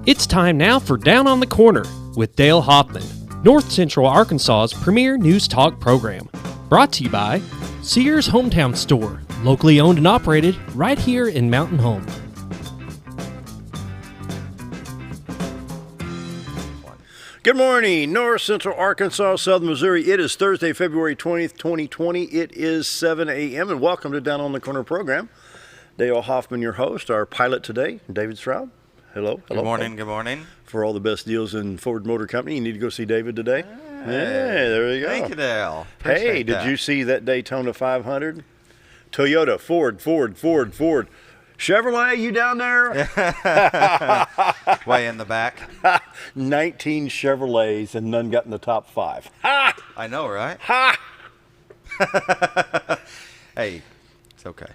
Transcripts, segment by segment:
It's time now for Down on the Corner with Dale Hoffman, North Central Arkansas's premier news talk program. Brought to you by Sears Hometown Store, locally owned and operated right here in Mountain Home. Good morning, North Central Arkansas, Southern Missouri. It is Thursday, February 20th, 2020. It is 7 a.m. and welcome to Down on the Corner program. Dale Hoffman, your host. Our pilot today, David Stroud. Hello. Good morning. Good morning. For all the best deals in Ford Motor Company, you need to go see David today. Hey, there you go. Thank you, Dale. Hey, did you see that Daytona 500? Toyota, Ford. Chevrolet, you down there? Way in the back. 19 Chevrolets and none got in the top 5. Ha! I know, right? Ha! Hey, it's okay.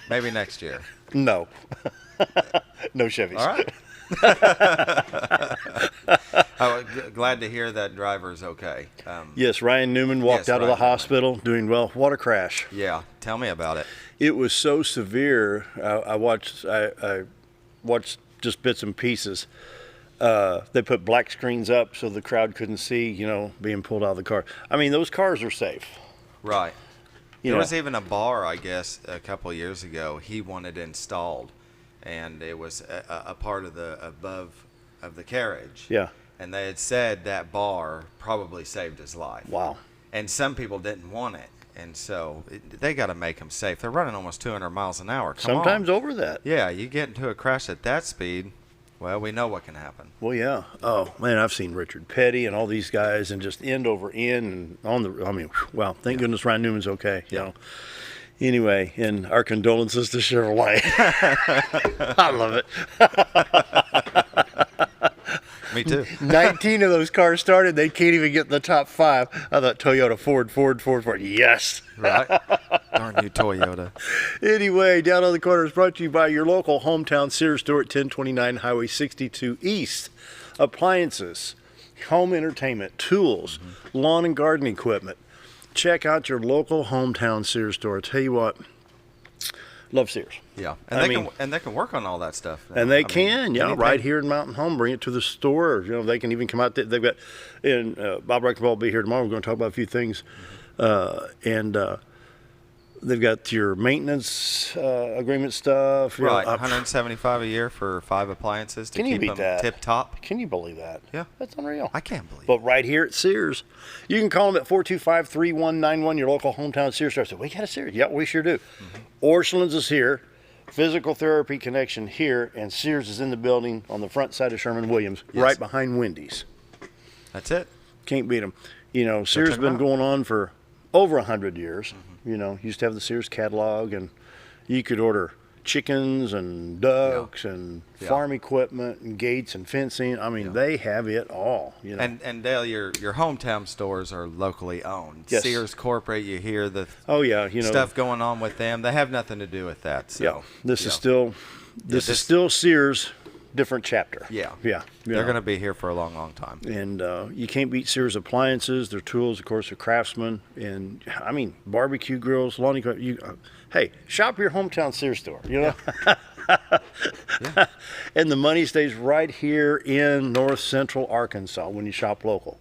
Maybe next year. No. No Chevys. All right. Glad to hear that driver's okay. Yes, Ryan Newman walked out of the hospital doing well. What a crash. Yeah, tell me about it. It was so severe. I watched just bits and pieces. They put black screens up so the crowd couldn't see, being pulled out of the car. I mean, those cars are safe. Right. There was even a bar, I guess, a couple of years ago. He wanted installed, and it was a part of the above of the carriage. Yeah. And they had said that bar probably saved his life. Wow. And some people didn't want it. And so they got to make them safe. They're running almost 200 miles an hour. Sometimes over that. Yeah, you get into a crash at that speed, well, we know what can happen. Well, yeah. Oh, man, I've seen Richard Petty and all these guys and just end over end. And wow, thank goodness Ryan Newman's okay. Yeah. Anyway, and our condolences to Chevrolet. I love it. Me too. 19 of those cars started. They can't even get in the top 5. I thought Toyota, Ford. Yes. Right. Darn you, Toyota. Anyway, Down on the Corner is brought to you by your local hometown Sears store at 1029 Highway 62 East. Appliances, home entertainment, tools, lawn and garden equipment. Check out your local hometown Sears store. I tell you what, love Sears. Yeah, and they can work on all that stuff. And they can, right here in Mountain Home, bring it to the store. They can even come out. They've got, and Bob Rector will be here tomorrow. We're going to talk about a few things, and they've got your maintenance agreement stuff. Right, $175 a year for 5 appliances to keep them tip top. Can you believe that? Yeah, that's unreal. I can't believe it. But right here at Sears, you can call them at 425-3191. Your local hometown Sears store. I said, we got a Sears. Yeah, we sure do. Orchland's is here. Physical Therapy Connection here, and Sears is in the building on the front side of Sherman-Williams, right behind Wendy's. That's it. Can't beat them. Sears has been going on for over 100 years. Used to have the Sears catalog, and you could order chickens and ducks and farm equipment and gates and fencing. I mean, they have it all. And Dale, your hometown stores are locally owned. Yes. Sears corporate, you hear the stuff going on with them. They have nothing to do with that. So, this is still Sears, different chapter. Yeah. They're going to be here for a long, long time. And you can't beat Sears appliances. Their tools, of course, are Craftsman. And, barbecue grills, lawn equipment. Hey, shop your hometown Sears store, And the money stays right here in North Central Arkansas when you shop local.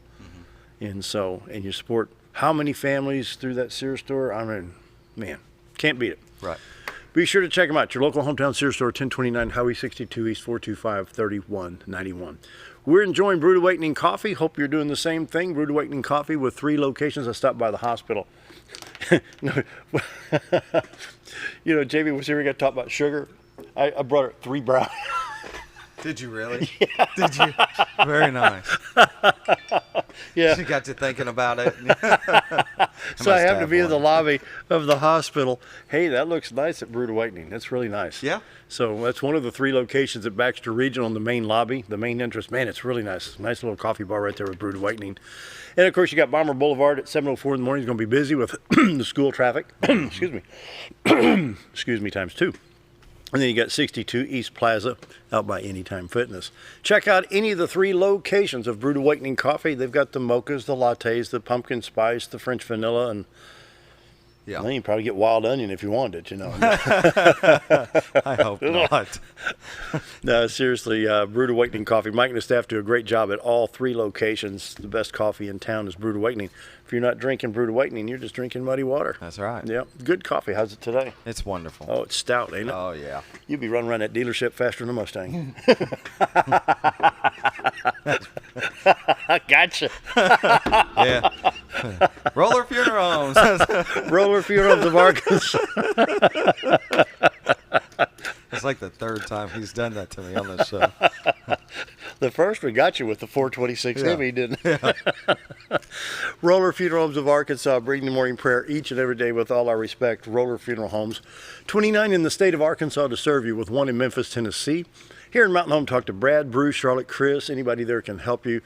And you support how many families through that Sears store? I mean, man, can't beat it. Right. Be sure to check them out. Your local hometown Sears store, 1029 Highway 62 East, 425-3191. We're enjoying Brewed Awakening Coffee. Hope you're doing the same thing. Brewed Awakening Coffee with 3 locations. I stopped by the hospital. JB was here. We got to talk about sugar. I brought her 3 brownies. Did you really? Yeah. Did you? Very nice. Yeah. She got you thinking about it. So I happened to be in the lobby of the hospital. Hey, that looks nice at Brewed Awakening. That's really nice. Yeah. So that's one of the 3 locations at Baxter Regional in the main lobby, the main entrance. Man, it's really nice. Nice little coffee bar right there with Brewed Awakening. And, of course, you got Bomber Boulevard at 7:04 in the morning. It's going to be busy with the school traffic. Excuse me. Excuse me, times 2. And then you got 62 East Plaza out by Anytime Fitness. Check out any of the 3 locations of Brewed Awakening Coffee. They've got the mochas, the lattes, the pumpkin spice, the French vanilla, and Yeah. Well, you probably get wild onion if you wanted it, I hope not. No, seriously, Brewed Awakening Coffee. Mike and the staff do a great job at all 3 locations. The best coffee in town is Brewed Awakening. If you're not drinking Brewed Awakening, you're just drinking muddy water. That's right. Yeah, good coffee. How's it today? It's wonderful. Oh, it's stout, ain't it? Oh, yeah. You'd be running around that dealership faster than a Mustang. Gotcha. Yeah. Roller Funeral Homes. Roller Funerals of Arkansas. It's like the 3rd time he's done that to me on this show. The first one got you with the 426 Yeah. Hemi, didn't it? Roller Funeral Homes of Arkansas, bringing the morning prayer each and every day with all our respect. Roller Funeral Homes, 29 in the state of Arkansas to serve you, with 1 in Memphis, Tennessee. Here in Mountain Home, talk to Brad, Bruce, Charlotte, Chris. Anybody there can help you.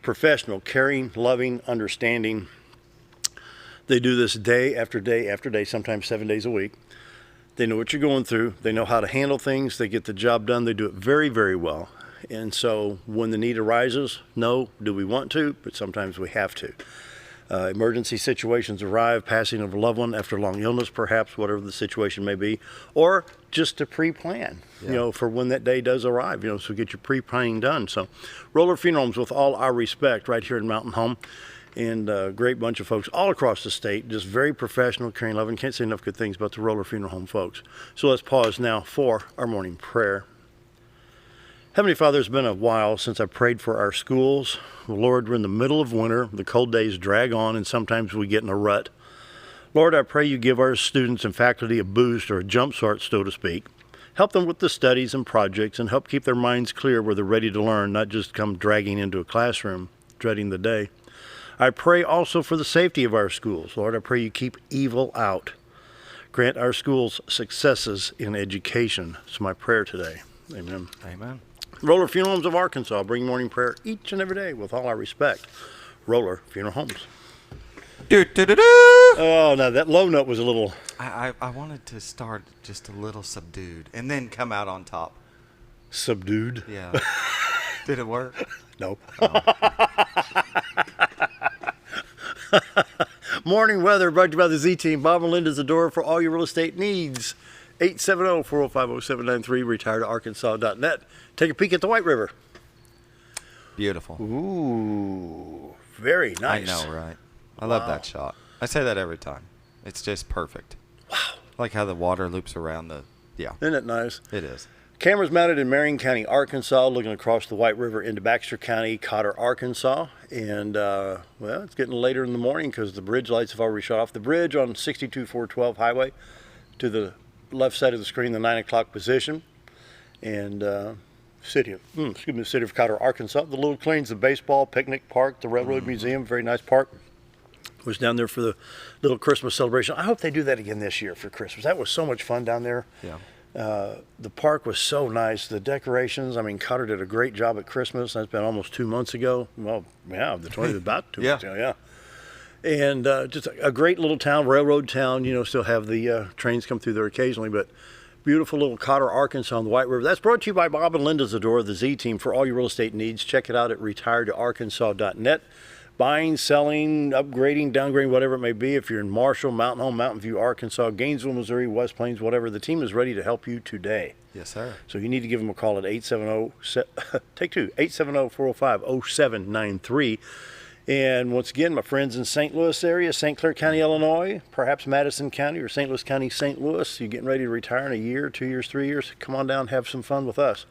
Professional, caring, loving, understanding. They do this day after day after day, sometimes 7 days a week. They know what you're going through. They know how to handle things. They get the job done. They do it very, very well. And so when the need arises, no, do we want to? But sometimes we have to. Emergency situations arrive, passing of a loved one after long illness, perhaps, whatever the situation may be, or just to pre-plan, for when that day does arrive, so get your pre-planning done. So Roller Funeral Homes, with all our respect, right here in Mountain Home, and a great bunch of folks all across the state, just very professional, caring, loving. Can't say enough good things about the Roller Funeral Home folks. So let's pause now for our morning prayer. Heavenly Father, it's been a while since I prayed for our schools. Lord, we're in the middle of winter. The cold days drag on, and sometimes we get in a rut. Lord, I pray you give our students and faculty a boost, or a jump start, so to speak. Help them with the studies and projects, and help keep their minds clear where they're ready to learn, not just come dragging into a classroom, dreading the day. I pray also for the safety of our schools. Lord, I pray you keep evil out. Grant our schools successes in education. It's my prayer today. Amen. Amen. Roller Funeral Homes of Arkansas, bring morning prayer each and every day with all our respect. Roller Funeral Homes. Oh, no, that low note was a little... I wanted to start just a little subdued and then come out on top. Subdued? Yeah. Did it work? No. Oh. Morning weather brought to you by the Z-Team. Bob and Linda's the door for all your real estate needs. 870-405-0793, retiredarkansas.net. Take a peek at the White River. Beautiful. Ooh, very nice. I know, right? I love that shot. I say that every time. It's just perfect. Wow. I like how the water loops around the, yeah. Isn't it nice? It is. Cameras mounted in Marion County, Arkansas, looking across the White River into Baxter County, Cotter, Arkansas. And, well, it's getting later in the morning because the bridge lights have already shut off. The bridge on 62412 highway to the left side of the screen, the 9 o'clock position. And city of Cotter, Arkansas. The Little Cleans, the baseball, picnic park, the Railroad Museum, very nice park. Was down there for the little Christmas celebration. I hope they do that again this year for Christmas. That was so much fun down there. Yeah. The park was so nice. The decorations, I mean, Cotter did a great job at Christmas. That's been almost 2 months ago. Well, yeah, the 20th, about 2 months ago, yeah. And just a great little town, railroad town, still have the trains come through there occasionally, but beautiful little Cotter, Arkansas on the White River. That's brought to you by Bob and Linda Zador, the Z-Team, for all your real estate needs. Check it out at retiredarkansas.net. Buying, selling, upgrading, downgrading, whatever it may be. If you're in Marshall, Mountain Home, Mountain View, Arkansas, Gainesville, Missouri, West Plains, whatever, the team is ready to help you today. Yes, sir. So you need to give them a call at 870-840-0793. And once again, my friends in St. Louis area, St. Clair County, Illinois, perhaps Madison County or St. Louis County, St. Louis, you're getting ready to retire in a year, 2 years, 3 years, come on down, have some fun with us.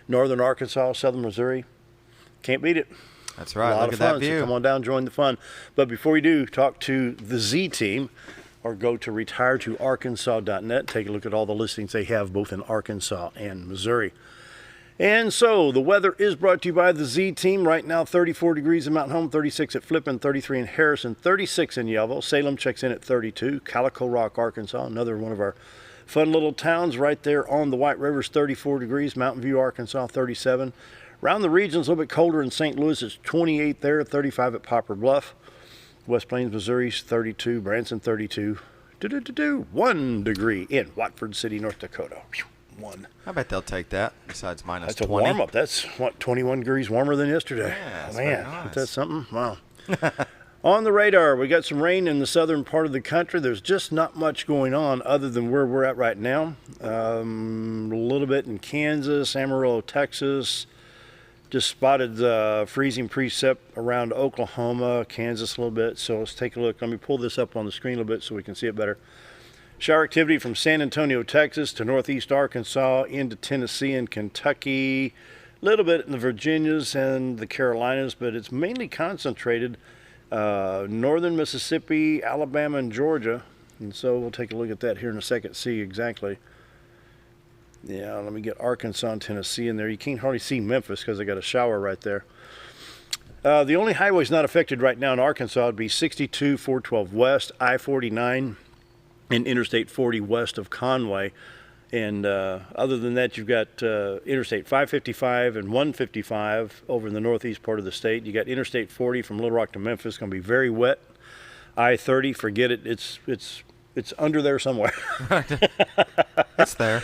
Northern Arkansas, Southern Missouri, can't beat it. That's right. A lot Look of at fun. that view. So come on down, join the fun. But before we do, talk to the Z-Team or go to retiredarkansas.net. Take a look at all the listings they have both in Arkansas and Missouri. And so the weather is brought to you by the Z-Team. Right now, 34 degrees in Mountain Home, 36 at Flippin, 33 in Harrison, 36 in Yellville. Salem checks in at 32. Calico Rock, Arkansas, another one of our fun little towns right there on the White River, is 34 degrees. Mountain View, Arkansas, 37. Around the regions, a little bit colder in St. Louis. It's 28 there, 35 at Poplar Bluff. West Plains, Missouri, 32. Branson, 32. 1 degree in Watford City, North Dakota. 1. I bet they'll take that, besides minus That's 20. a warm-up. That's, 21 degrees warmer than yesterday. Yeah, that's Man, very nice. isn't that something? Wow. On the radar, we got some rain in the southern part of the country. There's just not much going on other than where we're at right now. A little bit in Kansas, Amarillo, Texas. Just spotted freezing precip around Oklahoma, Kansas a little bit. So let's take a look. Let me pull this up on the screen a little bit so we can see it better. Shower activity from San Antonio, Texas to northeast Arkansas into Tennessee and Kentucky. A little bit in the Virginias and the Carolinas, but it's mainly concentrated northern Mississippi, Alabama, and Georgia. And so we'll take a look at that here in a second, see exactly. Yeah, let me get Arkansas and Tennessee in there. You can't hardly see Memphis because I got a shower right there. The only highways not affected right now in Arkansas would be 62, 412 West, I-49, and Interstate 40 west of Conway. And other than that, you've got Interstate 555 and 155 over in the northeast part of the state. You got Interstate 40 from Little Rock to Memphis, going to be very wet. I-30, forget it. It's under there somewhere. It's there.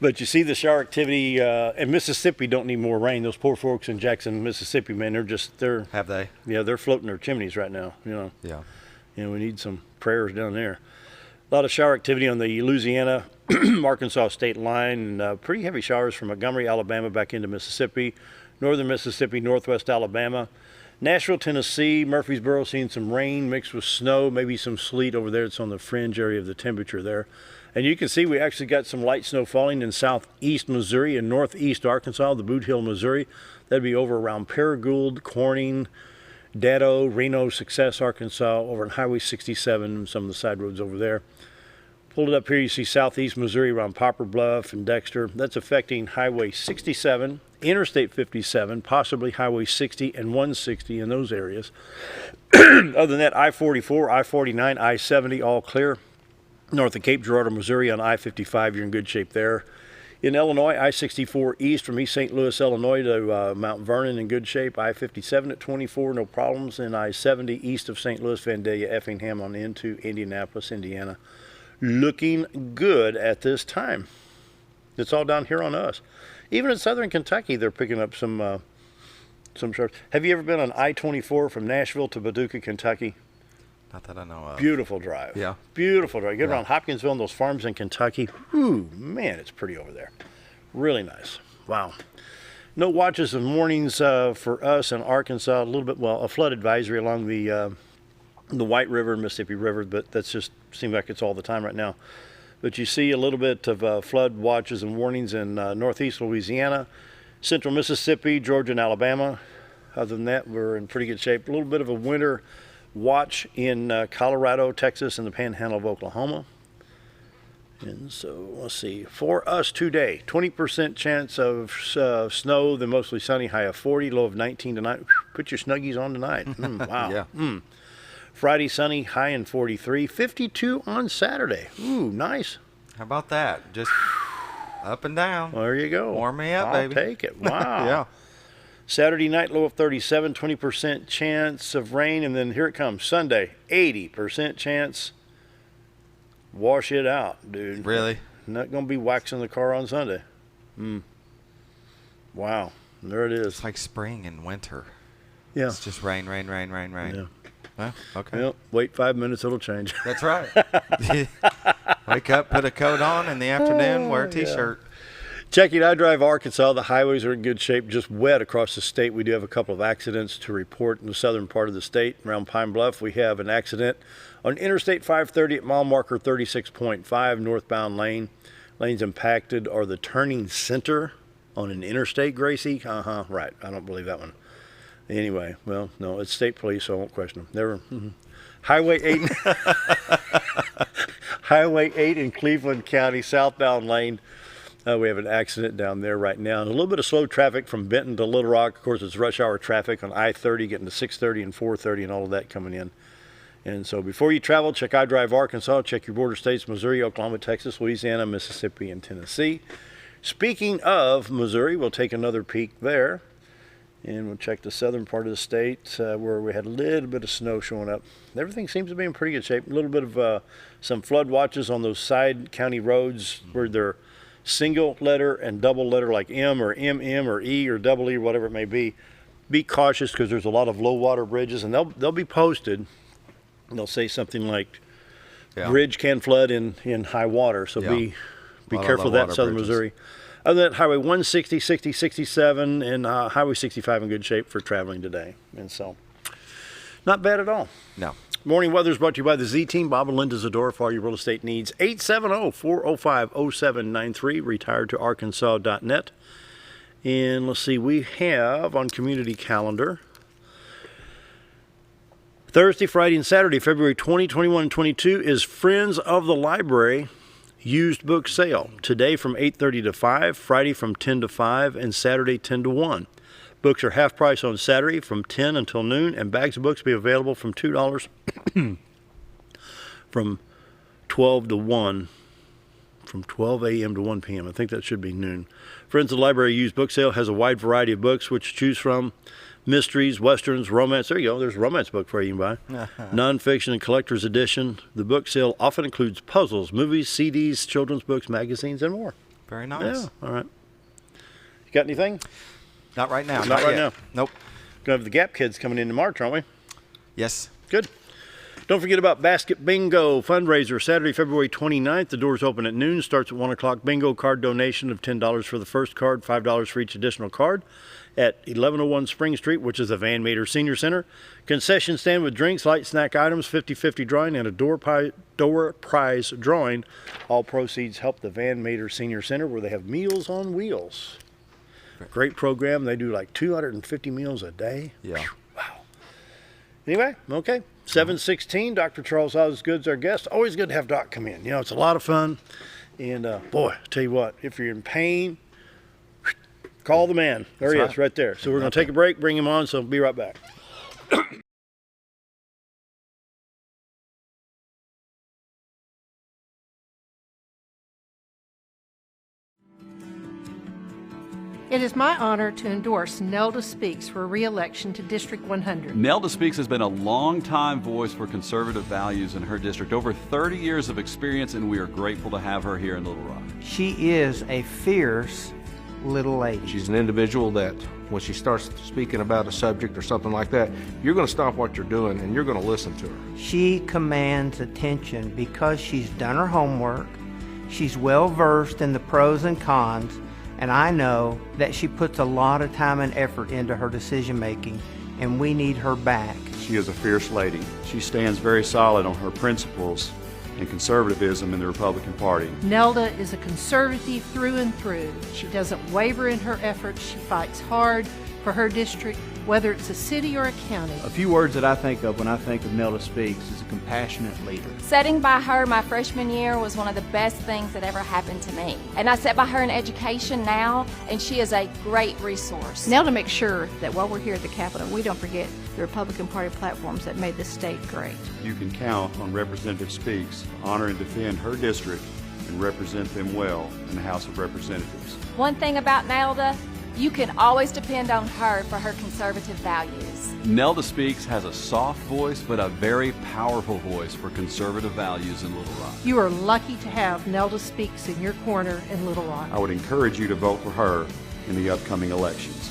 But you see the shower activity, and Mississippi don't need more rain. Those poor folks in Jackson, Mississippi, man, Have they? Yeah, they're floating their chimneys right now, Yeah. You know, we need some prayers down there. A lot of shower activity on the Louisiana, Arkansas state line, and pretty heavy showers from Montgomery, Alabama, back into Mississippi, northern Mississippi, northwest Alabama. Nashville, Tennessee, Murfreesboro seeing some rain mixed with snow, maybe some sleet over there. It's on the fringe area of the temperature there. And you can see we actually got some light snow falling in southeast Missouri and northeast Arkansas, the Boot Hill, Missouri. That'd be over around Paragould, Corning, Datto, Reno, Success, Arkansas, over on Highway 67 and some of the side roads over there. Pulled it up here, you see southeast Missouri around Poplar Bluff and Dexter. That's affecting Highway 67, Interstate 57, possibly Highway 60 and 160 in those areas. Other than that, I-44, I-49, I-70, all clear. North of Cape Girardeau, Missouri on I-55, you're in good shape there. In Illinois, I-64 east from East St. Louis, Illinois to Mount Vernon in good shape. I-57 at 24, no problems. And I-70 east of St. Louis, Vandalia, Effingham on into Indianapolis, Indiana. Looking good at this time. It's all down here on us. Even in southern Kentucky, they're picking up some showers. Have you ever been on I-24 from Nashville to Paducah, Kentucky? Not that I know of. Beautiful drive. Yeah. Beautiful drive. Get around Hopkinsville and those farms in Kentucky. Ooh, man, it's pretty over there. Really nice. Wow. No watches and warnings for us in Arkansas. A little bit, well, a flood advisory along the White River, Mississippi River, but that's just seems like it's all the time right now. But you see a little bit of flood watches and warnings in northeast Louisiana, central Mississippi, Georgia, and Alabama. Other than that, we're in pretty good shape. A little bit of a winter watch in Colorado, Texas, and the panhandle of Oklahoma. And so let's see, for us today, 20% chance of snow, then mostly sunny, high of 40, low of 19 tonight. Put your Snuggies on tonight. Wow. Yeah. Friday, sunny, high in 43, 52 on Saturday. Ooh, nice. How about that? Just up and down. There you go. Warm me up, I'll baby. take it. Wow. Yeah. Saturday night, low of 37, 20% chance of rain. And then here it comes. Sunday, 80% chance. Wash it out, dude. Really? Not going to be waxing the car on Sunday. Wow. There it is. It's like spring and winter. Yeah. It's just rain, rain, rain, rain, rain. Yeah. Well, okay. Well, wait 5 minutes, it'll change. That's right. Wake up, put a coat on in the afternoon, wear a T-shirt. Checking iDrive Arkansas, the highways are in good shape, just wet across the state. We do have a couple of accidents to report in the southern part of the state. Around Pine Bluff, we have an accident on Interstate 530 at mile marker 36.5, northbound lane. Lanes impacted are the turning center on an interstate, Gracie. Right. I don't believe that one. Anyway, well, no, it's state police, so I won't question them. Never. Highway 8. Highway 8 in Cleveland County, southbound lane. We have an accident down there right now. And a little bit of slow traffic from Benton to Little Rock. Of course, it's rush hour traffic on I-30, getting to 630 and 430 and all of that coming in. And so before you travel, check iDrive Arkansas. Check your border states, Missouri, Oklahoma, Texas, Louisiana, Mississippi, and Tennessee. Speaking of Missouri, we'll take another peek there. And we'll check the southern part of the state where we had a little bit of snow showing up. Everything seems to be in pretty good shape. A little bit of some flood watches on those side county roads where they're single letter and double letter like M or MM or E or double E or whatever it may be. be cautious because there's a lot of low water bridges, and they'll be posted. They'll say something like, bridge can flood in high water, so be careful of that in southern Missouri. Other than that, Highway 160, 60, 67, and Highway 65 in good shape for traveling today. And so, not bad at all. No. Morning weather is brought to you by the Z-Team. Bob and Linda Zador for all your real estate needs. 870-405-0793, retired to Arkansas.net. And let's see, we have on community calendar Thursday, Friday, and Saturday, February 20, 21, and 22 is Friends of the Library used book sale. Today from 8:30 to 5, Friday from 10 to 5, and Saturday 10 to 1. Books are half price on Saturday from 10 until noon, and bags of books will be available from $2 from 12 to 1, from 12 a.m. to 1 p.m. I think that should be noon. Friends of the Library used book sale has a wide variety of books which to choose from. Mysteries, westerns, romance. There you go. There's a romance book for you can buy. Nonfiction and collector's edition. The book sale often includes puzzles, movies, CDs, children's books, magazines, and more. Very nice. Yeah. All right. You got anything? Not right now. Not right now. Nope. Gonna have the Gap kids coming in March, aren't we? Yes. Good. Don't forget about Basket Bingo fundraiser, Saturday, February 29th. The doors open at noon. Starts at 1 o'clock. Bingo card donation of $10 for the first card, $5 for each additional card at 1101 Spring Street, which is the Van Mater Senior Center. Concession stand with drinks, light snack items, 50-50 drawing, and a door prize drawing. All proceeds help the Van Mater Senior Center, where they have Meals on Wheels. Great program. They do like 250 meals a day. Yeah. Wow. Anyway, okay. 7:16, Dr. Charles Osgood's our guest. Always good to have Doc come in. You know, it's a lot of fun. And boy, tell you what, if you're in pain, call the man. There he is, right there. So we're going to take a break, bring him on, so be right back. It is my honor to endorse Nelda Speaks for re-election to District 100. Nelda Speaks has been a long-time voice for conservative values in her district, over 30 years of experience, and we are grateful to have her here in Little Rock. She is a fierce little lady. She's an individual that when she starts speaking about a subject or something like that, you're going to stop what you're doing and you're going to listen to her. She commands attention because she's done her homework, she's well versed in the pros and cons, and I know that she puts a lot of time and effort into her decision making, and we need her back. She is a fierce lady. She stands very solid on her principles and conservatism in the Republican Party. Nelda is a conservative through and through. She doesn't waver in her efforts. She fights hard for her district, whether it's a city or a county. A few words that I think of when I think of Nelda Speaks is a compassionate leader. Sitting by her my freshman year was one of the best things that ever happened to me. And I sit by her in education now, and she is a great resource. Nelda makes sure that while we're here at the Capitol, we don't forget the Republican Party platforms that made this state great. You can count on Representative Speaks to honor and defend her district and represent them well in the House of Representatives. One thing about Nelda, you can always depend on her for her conservative values. Nelda Speaks has a soft voice, but a very powerful voice for conservative values in Little Rock. You are lucky to have Nelda Speaks in your corner in Little Rock. I would encourage you to vote for her in the upcoming elections.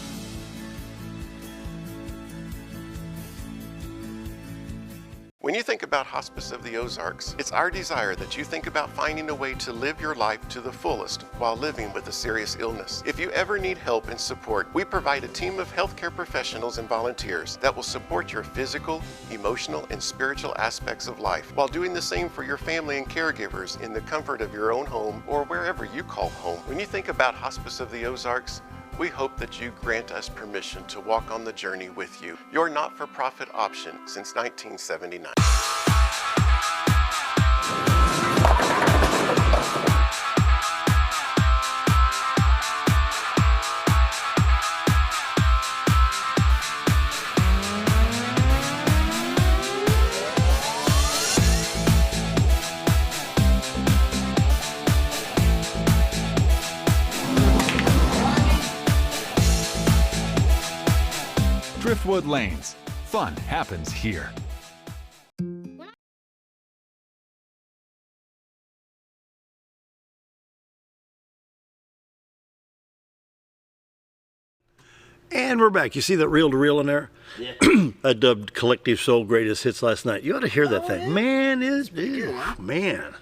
When you think about Hospice of the Ozarks, it's our desire that you think about finding a way to live your life to the fullest while living with a serious illness. If you ever need help and support, we provide a team of healthcare professionals and volunteers that will support your physical, emotional, and spiritual aspects of life while doing the same for your family and caregivers in the comfort of your own home or wherever you call home. When you think about Hospice of the Ozarks, we hope that you grant us permission to walk on the journey with you. Your not-for-profit option since 1979. Driftwood Lanes. Fun happens here. And we're back. You see that reel-to-reel in there? Yeah. I dubbed Collective Soul Greatest Hits last night. You ought to hear that thing. Yeah. Man,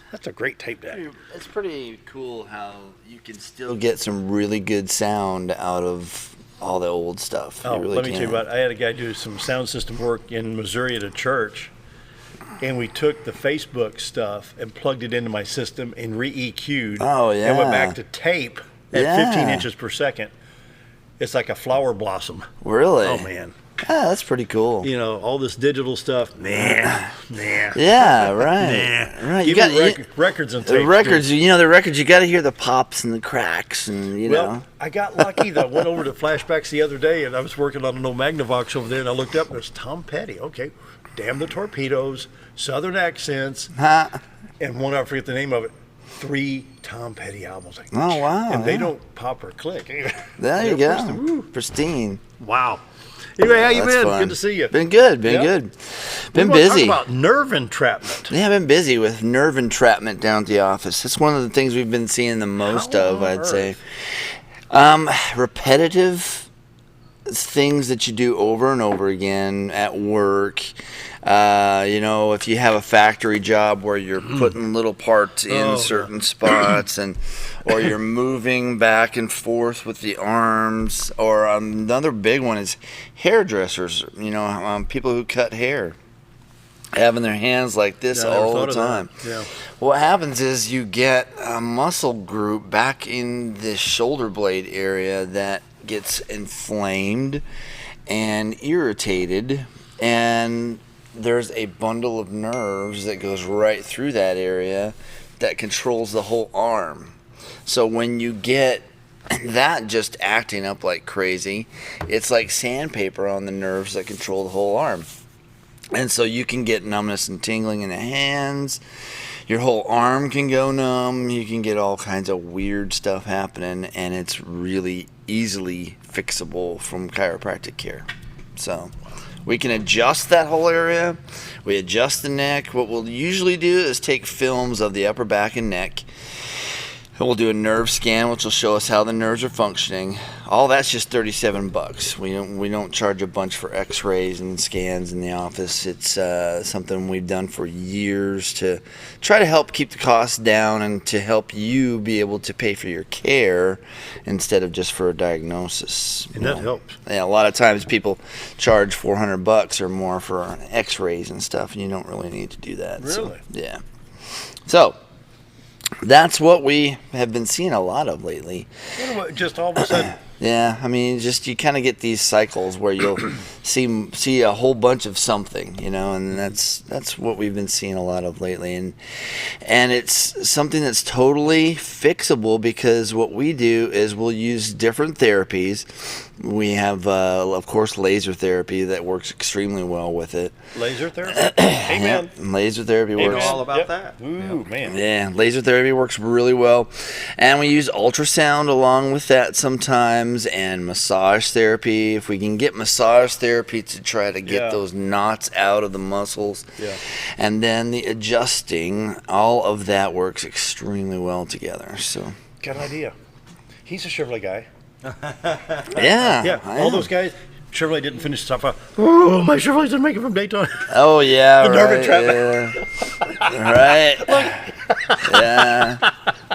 that's a great tape deck. It's pretty cool how you can still get some really good sound out of all the old stuff. Oh, really let me tell you about it. I had a guy do some sound system work in Missouri at a church, and we took the Facebook stuff and plugged it into my system and re-EQ'd. Oh, yeah. And went back to tape at 15 inches per second. It's like a flower blossom. Really? Oh, man. Yeah, that's pretty cool. You know, all this digital stuff. Nah. Yeah, right. Nah. Right. You got records and tapes. The records, you know, the records, you got to hear the pops and the cracks and, you know. I got lucky that I went over to Flashbacks the other day, and I was working on an old Magnavox over there, and I looked up, and there's Tom Petty. Okay. Damn the Torpedoes, Southern Accents, and one, I forget the name of it. 3 Tom Petty albums. Like, oh, wow. And they don't pop or click either. There you go. Pristine. Wow. Anyway, how you That's been? Fun. Good to see you. Been good. Been busy. Talk about nerve entrapment. Yeah, I've been busy with nerve entrapment down at the office. That's one of the things we've been seeing the most of, I'd say. Repetitive things that you do over and over again at work. You know, if you have a factory job where you're putting little parts in certain spots, or you're moving back and forth with the arms, or another big one is hairdressers. You know, people who cut hair, having their hands like this all the time. Yeah. What happens is you get a muscle group back in the shoulder blade area that gets inflamed and irritated, and there's a bundle of nerves that goes right through that area that controls the whole arm. So when you get that just acting up like crazy, it's like sandpaper on the nerves that control the whole arm. And so you can get numbness and tingling in the hands. Your whole arm can go numb. You can get all kinds of weird stuff happening, and it's really easily fixable from chiropractic care. So we can adjust that whole area. We adjust the neck. What we'll usually do is take films of the upper back and neck, and we'll do a nerve scan, which will show us how the nerves are functioning. All that's just $37. We don't charge a bunch for X-rays and scans in the office. It's something we've done for years to try to help keep the costs down and to help you be able to pay for your care instead of just for a diagnosis. And that helps. Yeah, a lot of times people charge $400 or more for X-rays and stuff, and you don't really need to do that. Really? So, yeah. So that's what we have been seeing a lot of lately. Just all of a sudden. Yeah, I mean, just you kind of get these cycles where you'll see a whole bunch of something, you know, and that's what we've been seeing a lot of lately, and it's something that's totally fixable because what we do is we'll use different therapies. We have, of course, laser therapy that works extremely well with it. Laser therapy? Amen. Yeah, laser therapy works. I know all about that. Ooh, man. Yeah, laser therapy works really well. And we use ultrasound along with that sometimes, and massage therapy. If we can get massage therapy to try to get those knots out of the muscles. Yeah. And then the adjusting, all of that works extremely well together. So. Good idea. He's a Chevrolet guy. Yeah. All those guys. Chevrolet didn't finish the top five. Oh, my Chevrolet didn't make it from Daytona. Oh, yeah, the right. Nerve entrapment. Right. Yeah.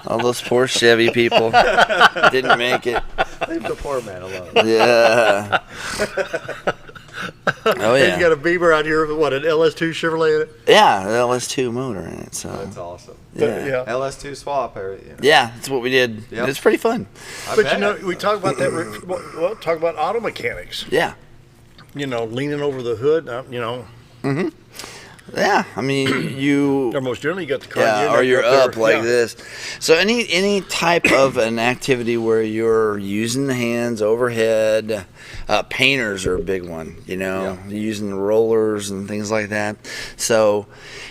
All those poor Chevy people didn't make it. Leave the poor man alone. Yeah. Oh, yeah. He's got a Beamer out here with what, an LS2 Chevrolet in it? Yeah, an LS2 motor in it. So that's awesome. Yeah. LS2 swap. Yeah, that's what we did. Yep. It's pretty fun. But you know, we talk about that. Well, talk about auto mechanics. Yeah. You know, leaning over the hood. You know. Mm-hmm. Yeah, I mean, you. Or most generally, you got the car. Yeah, or you're up like this. So any type of an activity where you're using the hands overhead, painters are a big one. You know, using rollers and things like that. So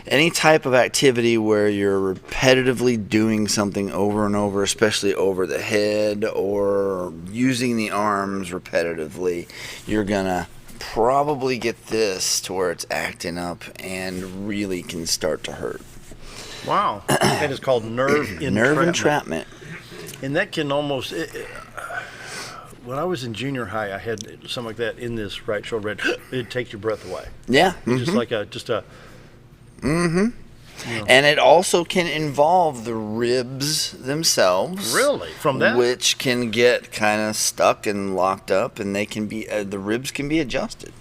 any type of activity where you're repetitively doing something over and over, especially over the head or using the arms repetitively, you're gonna probably get this to where it's acting up and really can start to hurt. Wow. And it's called nerve entrapment. Nerve entrapment. And that can almost, when I was in junior high, I had something like that in this right shoulder. It takes your breath away. Yeah. It's just like a. Mm-hmm. And it also can involve the ribs themselves. Really? From that? Which can get kind of stuck and locked up, and they can be the ribs can be adjusted.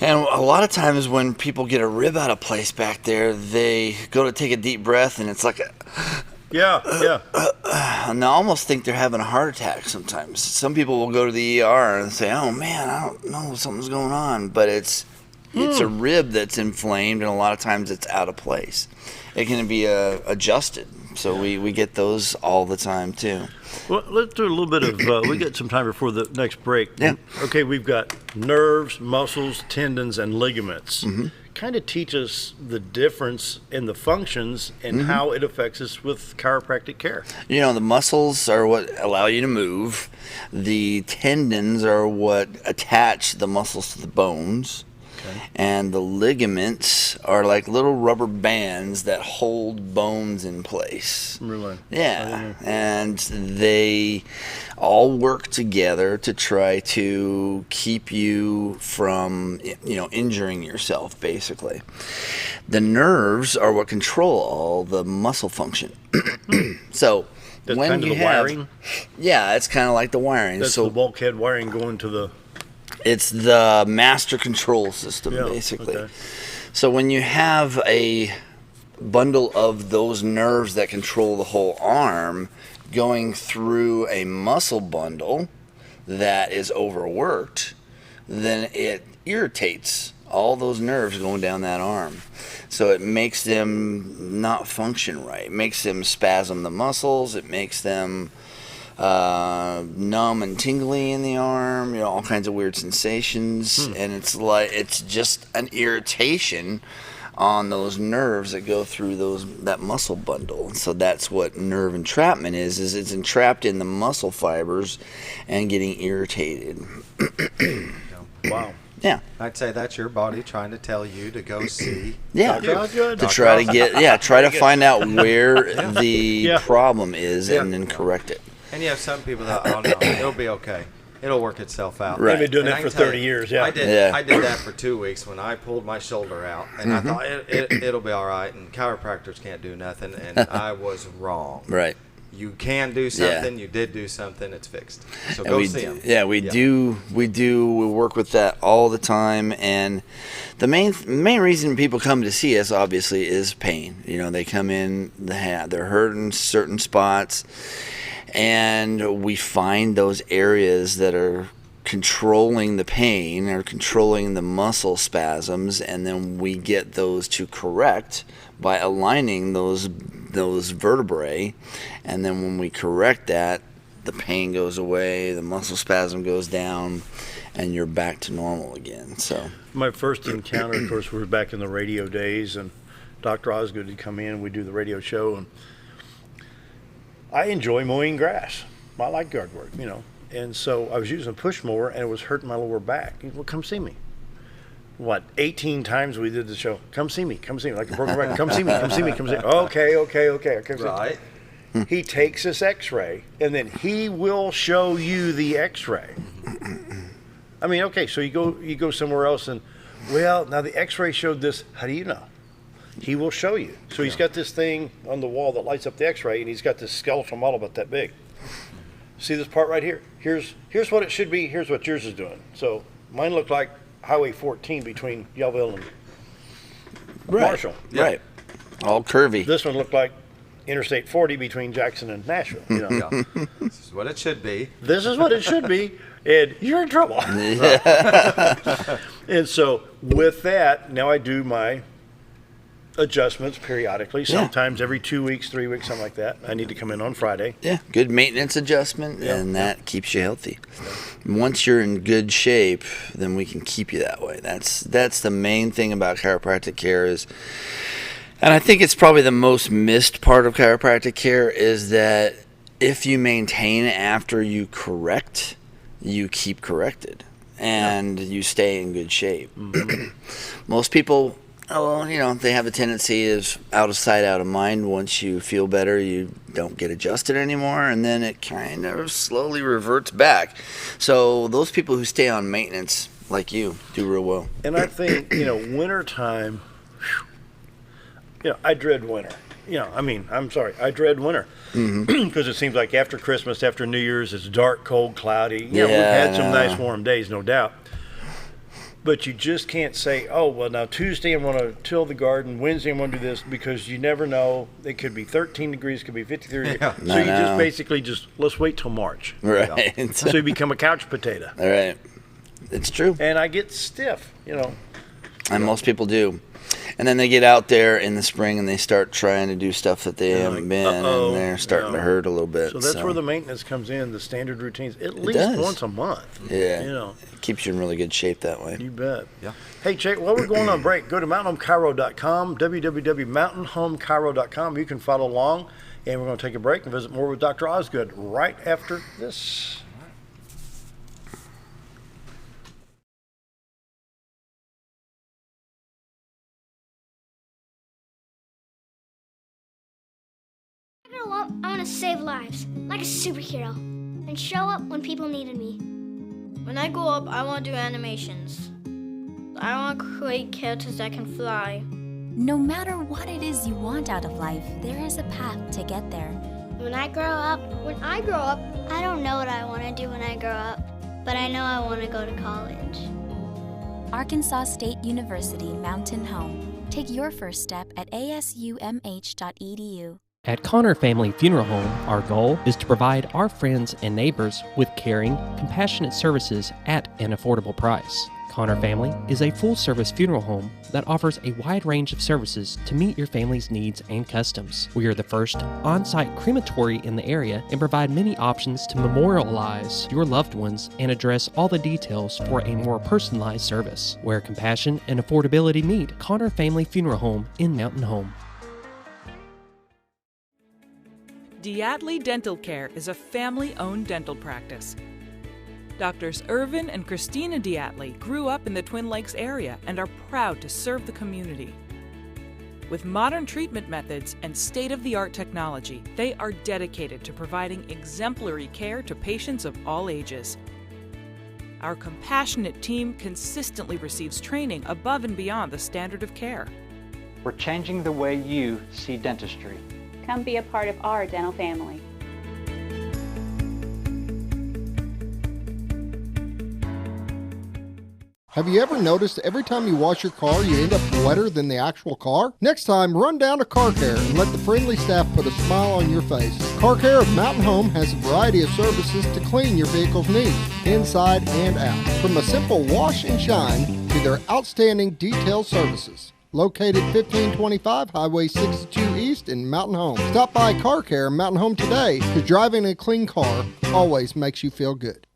And a lot of times when people get a rib out of place back there, they go to take a deep breath, and it's like Yeah. and I almost think they're having a heart attack sometimes. Some people will go to the ER and say, "Oh man, I don't know, something's going on," but it's a rib that's inflamed, and a lot of times it's out of place. It can be adjusted, so we get those all the time too. Well, let's do a little bit of. We got some time before the next break. Yeah. Okay, we've got nerves, muscles, tendons, and ligaments. Kind of teach us the difference in the functions and how it affects us with chiropractic care. You know, the muscles are what allow you to move. The tendons are what attach the muscles to the bones. And the ligaments are like little rubber bands that hold bones in place. Really? Yeah. And they all work together to try to keep you from, injuring yourself, basically. The nerves are what control all the muscle function. So that's when kind of you the have, wiring? Yeah, it's kind of like the wiring. That's the bulkhead wiring going to the... It's the master control system, basically. Okay. So when you have a bundle of those nerves that control the whole arm going through a muscle bundle that is overworked, then it irritates all those nerves going down that arm. So it makes them not function right. It makes them spasm the muscles. It makes them numb and tingly in the arm, all kinds of weird sensations, and it's just an irritation on those nerves that go through that muscle bundle. So that's what nerve entrapment is it's entrapped in the muscle fibers and getting irritated. Wow. Yeah. I'd say that's your body trying to tell you to go see. Yeah. Dr. To try to find out where the problem is and then correct it. And you have some people that, oh no, it'll be okay. It'll work itself out. Right. They've been doing that for 30 years, I did that for 2 weeks when I pulled my shoulder out, and I thought it'll be all right, and chiropractors can't do nothing, and I was wrong. Right. You can do something. You did do something. It's fixed. So And go we see do, them. Yeah, we do. We work with that all the time, and the main reason people come to see us, obviously, is pain. They come in, they're hurting certain spots, and we find those areas that are controlling the pain or controlling the muscle spasms, and then we get those to correct by aligning those vertebrae, and then when we correct that, the pain goes away, the muscle spasm goes down, and you're back to normal again. So my first encounter, of course, we were back in the radio days, and Dr. Osgood had come in. We do the radio show, and I enjoy mowing grass. I like yard work, And so I was using a push mower, and it was hurting my lower back. He said, well, come see me. 18 times we did the show. Come see me, like a broken record. Come see me. Okay. Right. He takes this x-ray, and then he will show you the x-ray. I mean, okay, so you go somewhere else, and, well, now the x-ray showed this. How do you know? He will show you. So he's got this thing on the wall that lights up the x-ray, and he's got this skeletal model about that big. See this part right here? Here's what it should be. Here's what yours is doing. So mine looked like Highway 14 between Yellville and Marshall. Right. All curvy. This one looked like Interstate 40 between Jackson and Nashville. This is what it should be. This is what it should be, and you're in trouble. And so with that, now I do my adjustments periodically, sometimes every 2 weeks, 3 weeks, something like that. I need to come in on Friday. Yeah, good maintenance adjustment, and that keeps you healthy. Once you're in good shape, then we can keep you that way. That's the main thing about chiropractic care is, and I think it's probably the most missed part of chiropractic care, is that if you maintain after you correct, you keep corrected, and you stay in good shape. Most people Oh, well, they have a tendency of out of sight, out of mind. Once you feel better, you don't get adjusted anymore, and then it kind of slowly reverts back. So those people who stay on maintenance, like you, do real well. And I think, winter time, I dread winter. I dread winter. Because it seems like after Christmas, after New Year's, it's dark, cold, cloudy. We've had some nice warm days, no doubt. But you just can't say, oh, well, now Tuesday I'm going to till the garden, Wednesday I'm going to do this, because you never know. It could be 13 degrees, could be 53 degrees. So you just basically let's wait till March. Right. So you become a couch potato. All right. It's true. And I get stiff, And most people do. And then they get out there in the spring and they start trying to do stuff that they haven't been, and they're starting to hurt a little bit. So that's where the maintenance comes in, the standard routines, at least once a month. Yeah. It keeps you in really good shape that way. You bet. Yeah. Hey, Jake, while we're going on break, go to mountainhomechiro.com, www.mountainhomechiro.com. You can follow along, and we're going to take a break and visit more with Dr. Osgood right after this. I want to save lives, like a superhero, and show up when people needed me. When I grow up, I want to do animations. I want to create characters that can fly. No matter what it is you want out of life, there is a path to get there. When I grow up, I don't know what I want to do when I grow up, but I know I want to go to college. Arkansas State University Mountain Home. Take your first step at asumh.edu. At Connor Family Funeral Home, our goal is to provide our friends and neighbors with caring, compassionate services at an affordable price. Connor Family is a full-service funeral home that offers a wide range of services to meet your family's needs and customs. We are the first on-site crematory in the area and provide many options to memorialize your loved ones and address all the details for a more personalized service. Where compassion and affordability meet, Connor Family Funeral Home in Mountain Home. Diatley Dental Care is a family-owned dental practice. Doctors Irvin and Christina Diatley grew up in the Twin Lakes area and are proud to serve the community. With modern treatment methods and state-of-the-art technology, they are dedicated to providing exemplary care to patients of all ages. Our compassionate team consistently receives training above and beyond the standard of care. We're changing the way you see dentistry. Come be a part of our dental family. Have you ever noticed every time you wash your car, you end up wetter than the actual car? Next time, run down to Car Care and let the friendly staff put a smile on your face. Car Care of Mountain Home has a variety of services to clean your vehicle's needs, inside and out. From a simple wash and shine to their outstanding detailed services. Located 1525 Highway 62 East in Mountain Home. Stop by Car Care Mountain Home today, because driving a clean car always makes you feel good.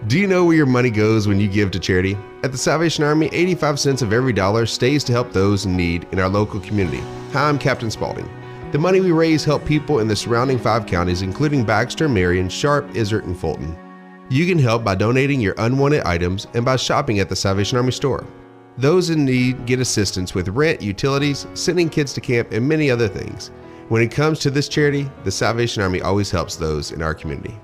Do you know where your money goes when you give to charity? At the Salvation Army, 85 cents of every dollar stays to help those in need in our local community. Hi, I'm Captain Spaulding. The money we raise help people in the surrounding 5 counties, including Baxter, Marion, Sharp, Izzard, and Fulton. You can help by donating your unwanted items and by shopping at the Salvation Army store. Those in need get assistance with rent, utilities, sending kids to camp, and many other things. When it comes to this charity, the Salvation Army always helps those in our community.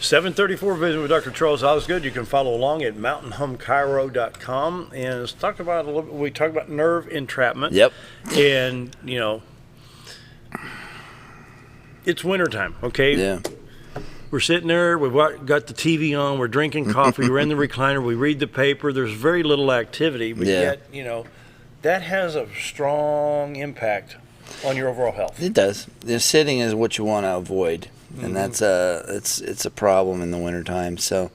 734 visit with Dr. Charles Osgood. You can follow along at mountainhomechiro.com. And let's talk about a little bit. We talked about nerve entrapment. Yep. And, it's wintertime, okay? Yeah. We're sitting there. We've got the TV on. We're drinking coffee. We're in the recliner. We read the paper. There's very little activity. But yet, that has a strong impact on your overall health. It does. The sitting is what you want to avoid. And that's it's a problem in the wintertime. So,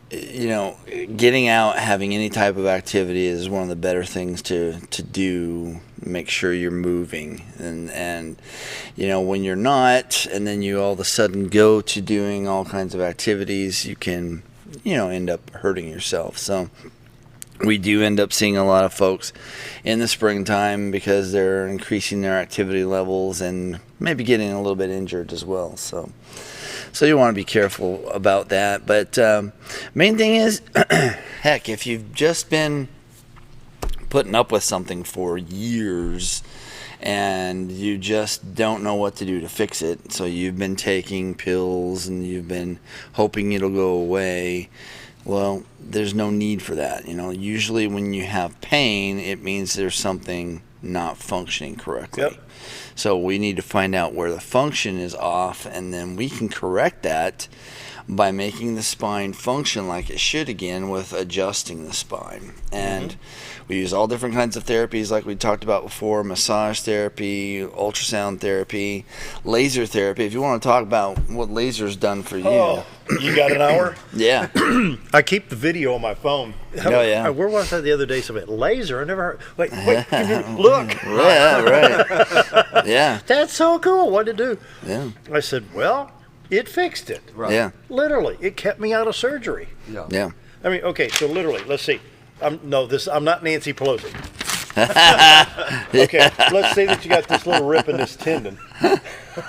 getting out, having any type of activity is one of the better things to do. Make sure you're moving, and when you're not, and then you all of a sudden go to doing all kinds of activities, you can end up hurting yourself. So we do end up seeing a lot of folks in the springtime because they're increasing their activity levels and maybe getting a little bit injured as well. So you want to be careful about that. But main thing is, heck, if you've just been putting up with something for years and you just don't know what to do to fix it, so you've been taking pills and you've been hoping it'll go away, well, there's no need for that. Usually when you have pain, it means there's something not functioning correctly. Yep. So we need to find out where the function is off, and then we can correct that by making the spine function like it should again with adjusting the spine. And we use all different kinds of therapies like we talked about before: massage therapy, ultrasound therapy, laser therapy. If you want to talk about what laser's done for you. Oh, you got an hour? Yeah. I keep the video on my phone. Oh, yeah. Where was I the other day? Somebody, laser? I never heard. Wait, look. Yeah, right. Yeah. That's so cool. What did it do? Yeah. I said, well, it fixed it. Right. Yeah. Literally, it kept me out of surgery. Yeah. I mean, okay, so literally, let's see. I'm not Nancy Pelosi. Okay, let's say that you got this little rip in this tendon.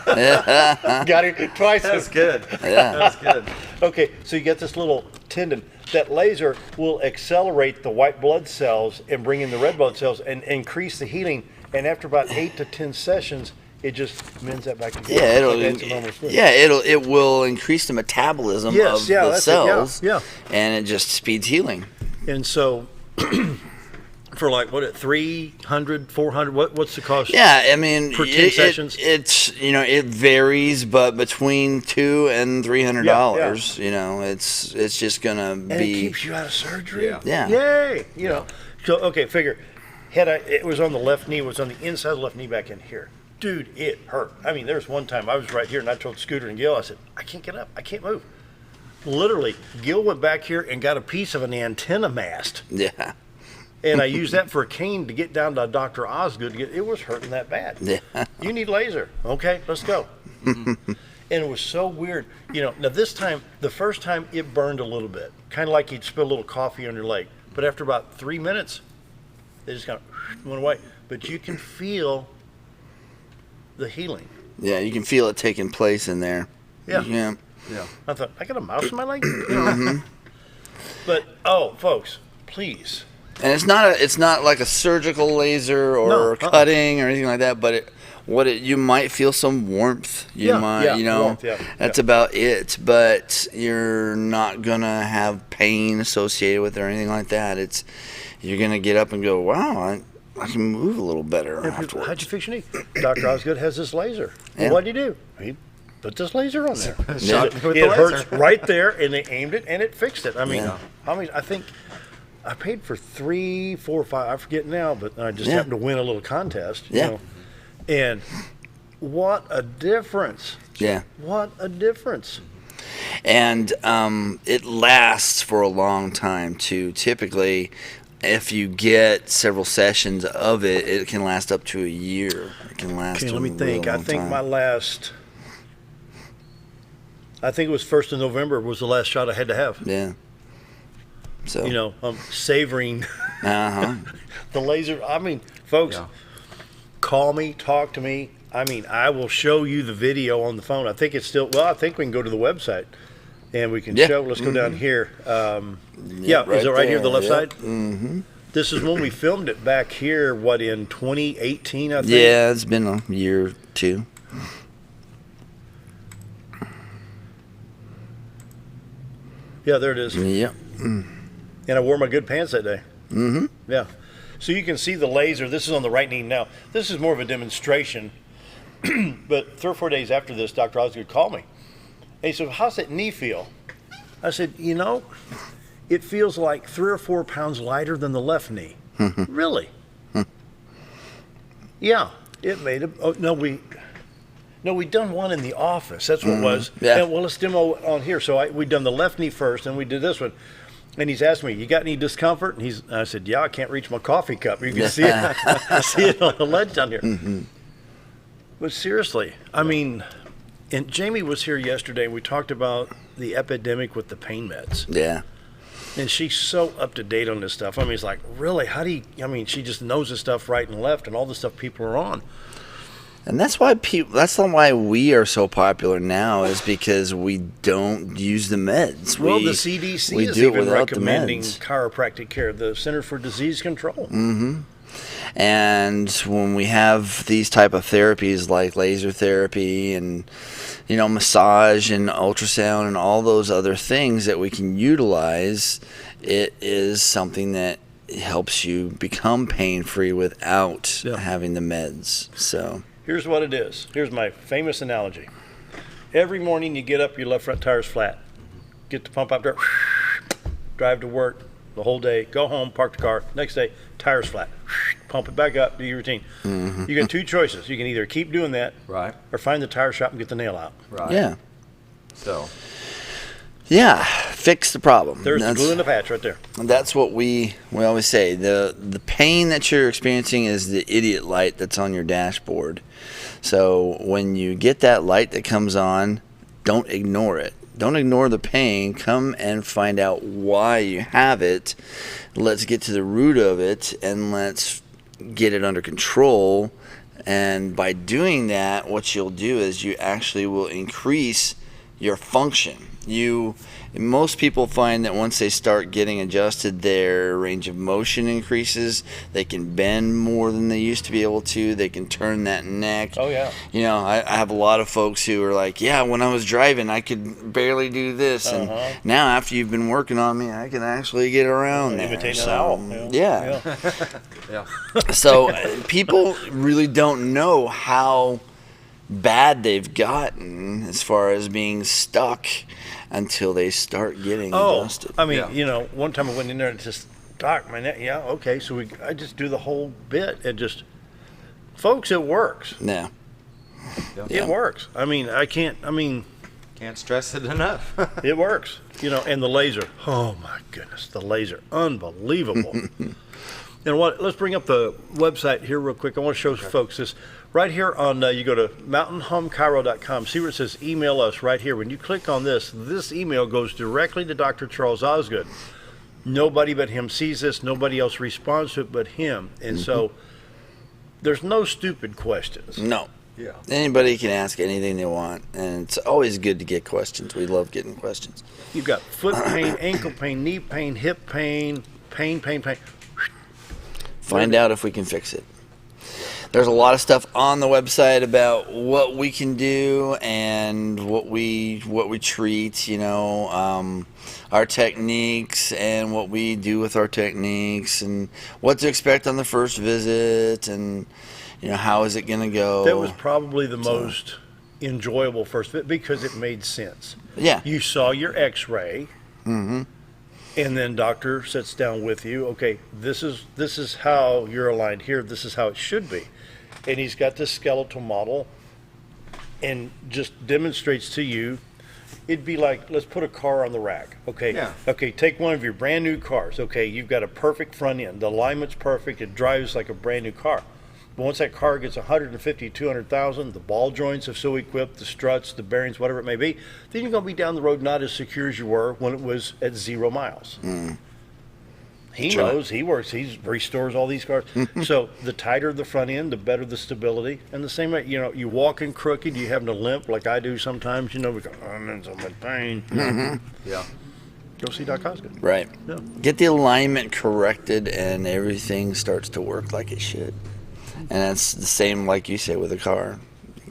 Got it twice. That's good. Yeah. That's good. Okay, so you got this little tendon. That laser will accelerate the white blood cells and bring in the red blood cells and increase the healing. And after about 8 to 10 sessions, it just mends that back together. Yeah, it will increase the metabolism of the cells. And it just speeds healing. And so, for like 300, 400, what's the cost? Yeah, I mean, for 10 sessions, it's it varies, but between $200 and $300. It's just gonna be. And it keeps you out of surgery. Yeah. Yay! So okay, figure. It was on the left knee. It was on the inside of the left knee back in here. Dude, it hurt. I mean, there's one time I was right here and I told Scooter and Gil, I said, I can't get up. I can't move. Literally, Gil went back here and got a piece of an antenna mast. Yeah. And I used that for a cane to get down to Dr. Osgood. It was hurting that bad. Yeah. You need laser. Okay, let's go. And it was so weird. Now this time, the first time, it burned a little bit. Kind of like you'd spill a little coffee on your leg. But after about 3 minutes, it just kind of went away. But you can feel the healing. Yeah, you can feel it taking place in there. Yeah. I thought, I got a mouse in my leg? Mm-hmm. But, folks, please. And it's not like a surgical laser or cutting or anything like that, but you might feel some warmth. Warmth, that's about it. But you're not gonna have pain associated with it or anything like that. You're gonna get up and go, wow, I can move a little better afterwards. How'd you fix your knee? Dr. Osgood has this laser. Well, what'd he do? He put this laser on there. It hurts right there, and they aimed it, and it fixed it. I mean, I think I paid for 3, 4, 5. I forget now, but I just happened to win a little contest. And what a difference! Yeah, what a difference! And it lasts for a long time too. Typically, if you get several sessions of it, it can last up to a year. It can last. Okay, let me think. I think my last. I think it was 1st of November was the last shot I had to have. Yeah. So I'm savoring the laser. I mean, folks, call me, talk to me. I mean, I will show you the video on the phone. I think it's still. Well, I think we can go to the website and we can show. Let's go down here. Right, is it right here, the left side? Mm-hmm. This is when we filmed it back here. What, in 2018? I think. Yeah, it's been a year or two. Yeah, there it is. Yep. And I wore my good pants that day. Mm-hmm. Yeah. So you can see the laser. This is on the right knee now. This is more of a demonstration. But 3 or 4 days after this, Dr. Osgood called me. And he said, how's that knee feel? I said, it feels like 3 or 4 pounds lighter than the left knee. Really? Yeah. It made a... Oh, no, we done one in the office. That's what it was. Yeah. And, well, let's demo it on here. So we done the left knee first, and we did this one. And he's asked me, you got any discomfort? And I said, yeah, I can't reach my coffee cup. You can see it. I see it on the ledge down here. Mm-hmm. But seriously, I mean, and Jamie was here yesterday, and we talked about the epidemic with the pain meds. Yeah. And she's so up to date on this stuff. I mean, it's like, really, how do you, I mean, she just knows this stuff right and left and all the stuff people are on. And that's why why we are so popular now, is because we don't use the meds. Well, the CDC is even recommending chiropractic care, the Center for Disease Control. Mm-hmm. And when we have these type of therapies like laser therapy and, you know, massage and ultrasound and all those other things that we can utilize, it is something that helps you become pain-free without having the meds. So here's what it is. Here's my famous analogy. Every morning you get up, your left front tire's flat. Get the pump out there, drive to work the whole day, go home, park the car. Next day, tire's flat. Pump it back up, do your routine. Mm-hmm. You got two choices. You can either keep doing that, right, or find the tire shop and get the nail out. Right. Yeah. So. Yeah, fix the problem. There's the glue in the patch right there. That's what we always say. The pain that you're experiencing is the idiot light that's on your dashboard. So when you get that light that comes on, don't ignore it. Don't ignore the pain. Come and find out why you have it. Let's get to the root of it, and let's get it under control. And by doing that, what you'll do is you actually will increase your function. Most people find that once they start getting adjusted, their range of motion increases. They can bend more than they used to be able to. They can turn that neck. Oh, yeah. You know, I have a lot of folks who are like, yeah, when I was driving, I could barely do this. And now after you've been working on me, I can actually get around there. Imitating an owl. Yeah. Yeah. So people really don't know how bad they've gotten as far as being stuck until they start getting adjusted. I mean, you know, one time I went in there and just, doc, my neck, okay, so I just do the whole bit and just, folks, it works. Yeah. It works. I mean, can't stress it enough. It works, you know, and the laser, oh my goodness, the laser, unbelievable. You know what, let's bring up the website here real quick. I want to show folks this. Right here on, you go to mountainhomechiro.com, see where it says email us right here. When you click on this email goes directly to Dr. Charles Osgood. Nobody but him sees this. Nobody else responds to it but him. And so there's no stupid questions. No. Yeah. Anybody can ask anything they want, and it's always good to get questions. We love getting questions. You've got foot pain, ankle pain, knee pain, hip pain. Find out if we can fix it. There's a lot of stuff on the website about what we can do and what we treat, you know, our techniques and what we do with our techniques and what to expect on the first visit and, you know, how is it going to go. That was probably the most enjoyable first visit because it made sense. Yeah. You saw your x-ray. Mm-hmm. And then doctor sits down with you. Okay, this is how you're aligned here. This is how it should be. And he's got this skeletal model and just demonstrates to you. It'd be like, let's put a car on the rack. Okay. Yeah. Okay, take one of your brand new cars. Okay, you've got a perfect front end. The alignment's perfect. It drives like a brand new car. But once that car gets 150, 200,000, the ball joints are so equipped, the struts, the bearings, whatever it may be, then you're going to be down the road not as secure as you were when it was at 0 miles. He knows, he works, he restores all these cars. So the tighter the front end, the better the stability. And the same way, you know, you walking crooked, you having a limp like I do sometimes, you know, we go, I'm in so much pain. Yeah. Go see Doc Osgood. Right. Yeah. Get the alignment corrected and everything starts to work like it should. And that's the same like you say with a car.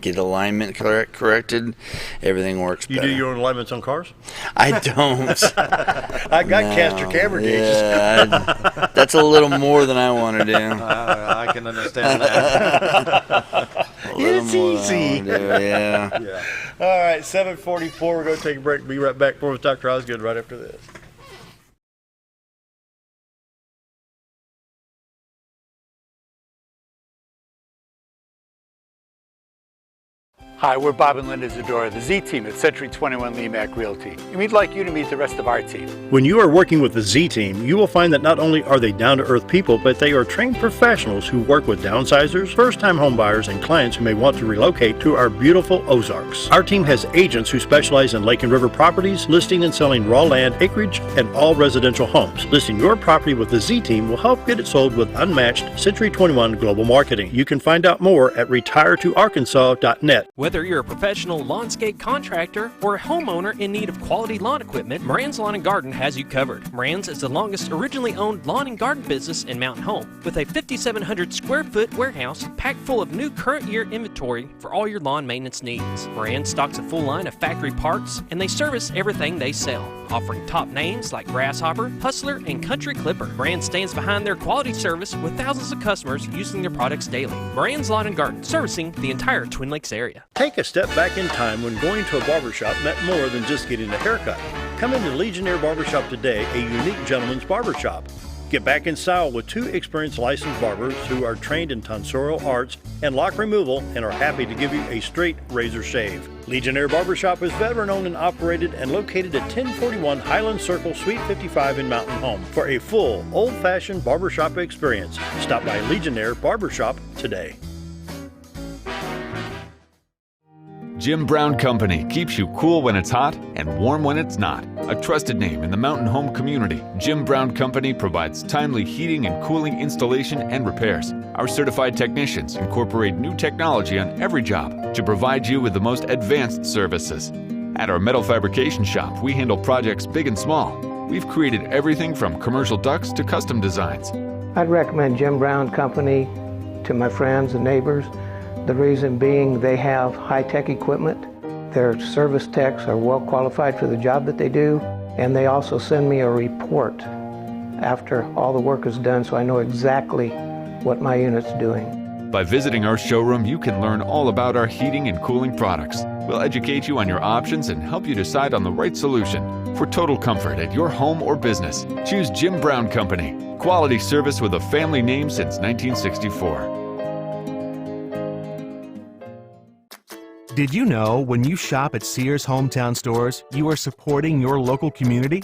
Get alignment corrected, everything works better. You do your own alignments on cars? I don't. I got caster camera gauges. Yeah, that's a little more than I want to do. I can understand that. It's easy. Yeah. All right, 7:44. We're going to take a break. Be right back. More with Dr. Osgood right after this. Hi, we're Bob and Linda Zadora, the Z Team at Century 21 Lemac Realty, and we'd like you to meet the rest of our team. When you are working with the Z Team, you will find that not only are they down-to-earth people, but they are trained professionals who work with downsizers, first-time homebuyers, and clients who may want to relocate to our beautiful Ozarks. Our team has agents who specialize in lake and river properties, listing and selling raw land, acreage, and all residential homes. Listing your property with the Z Team will help get it sold with unmatched Century 21 global marketing. You can find out more at retiretoarkansas.net. Whether you're a professional lawnscape contractor or a homeowner in need of quality lawn equipment, Moran's Lawn and Garden has you covered. Moran's is the longest originally owned lawn and garden business in Mountain Home, with a 5,700 square foot warehouse packed full of new current year inventory for all your lawn maintenance needs. Moran stocks a full line of factory parts, and they service everything they sell, offering top names like Grasshopper, Hustler, and Country Clipper. Moran stands behind their quality service with thousands of customers using their products daily. Moran's Lawn and Garden, servicing the entire Twin Lakes area. Take a step back in time when going to a barbershop meant more than just getting a haircut. Come into Legionnaire Barbershop today, a unique gentleman's barbershop. Get back in style with 2 experienced licensed barbers who are trained in tonsorial arts and lock removal and are happy to give you a straight razor shave. Legionnaire Barbershop is veteran-owned and operated and located at 1041 Highland Circle, Suite 55 in Mountain Home. For a full, old-fashioned barbershop experience, stop by Legionnaire Barbershop today. Jim Brown Company keeps you cool when it's hot and warm when it's not. A trusted name in the Mountain Home community, Jim Brown Company provides timely heating and cooling installation and repairs. Our certified technicians incorporate new technology on every job to provide you with the most advanced services. At our metal fabrication shop, we handle projects big and small. We've created everything from commercial ducts to custom designs. I'd recommend Jim Brown Company to my friends and neighbors. The reason being they have high-tech equipment. Their service techs are well qualified for the job that they do, and they also send me a report after all the work is done so I know exactly what my unit's doing. By visiting our showroom, you can learn all about our heating and cooling products. We'll educate you on your options and help you decide on the right solution. For total comfort at your home or business, choose Jim Brown Company. Quality service with a family name since 1964. Did you know when you shop at Sears Hometown Stores, you are supporting your local community?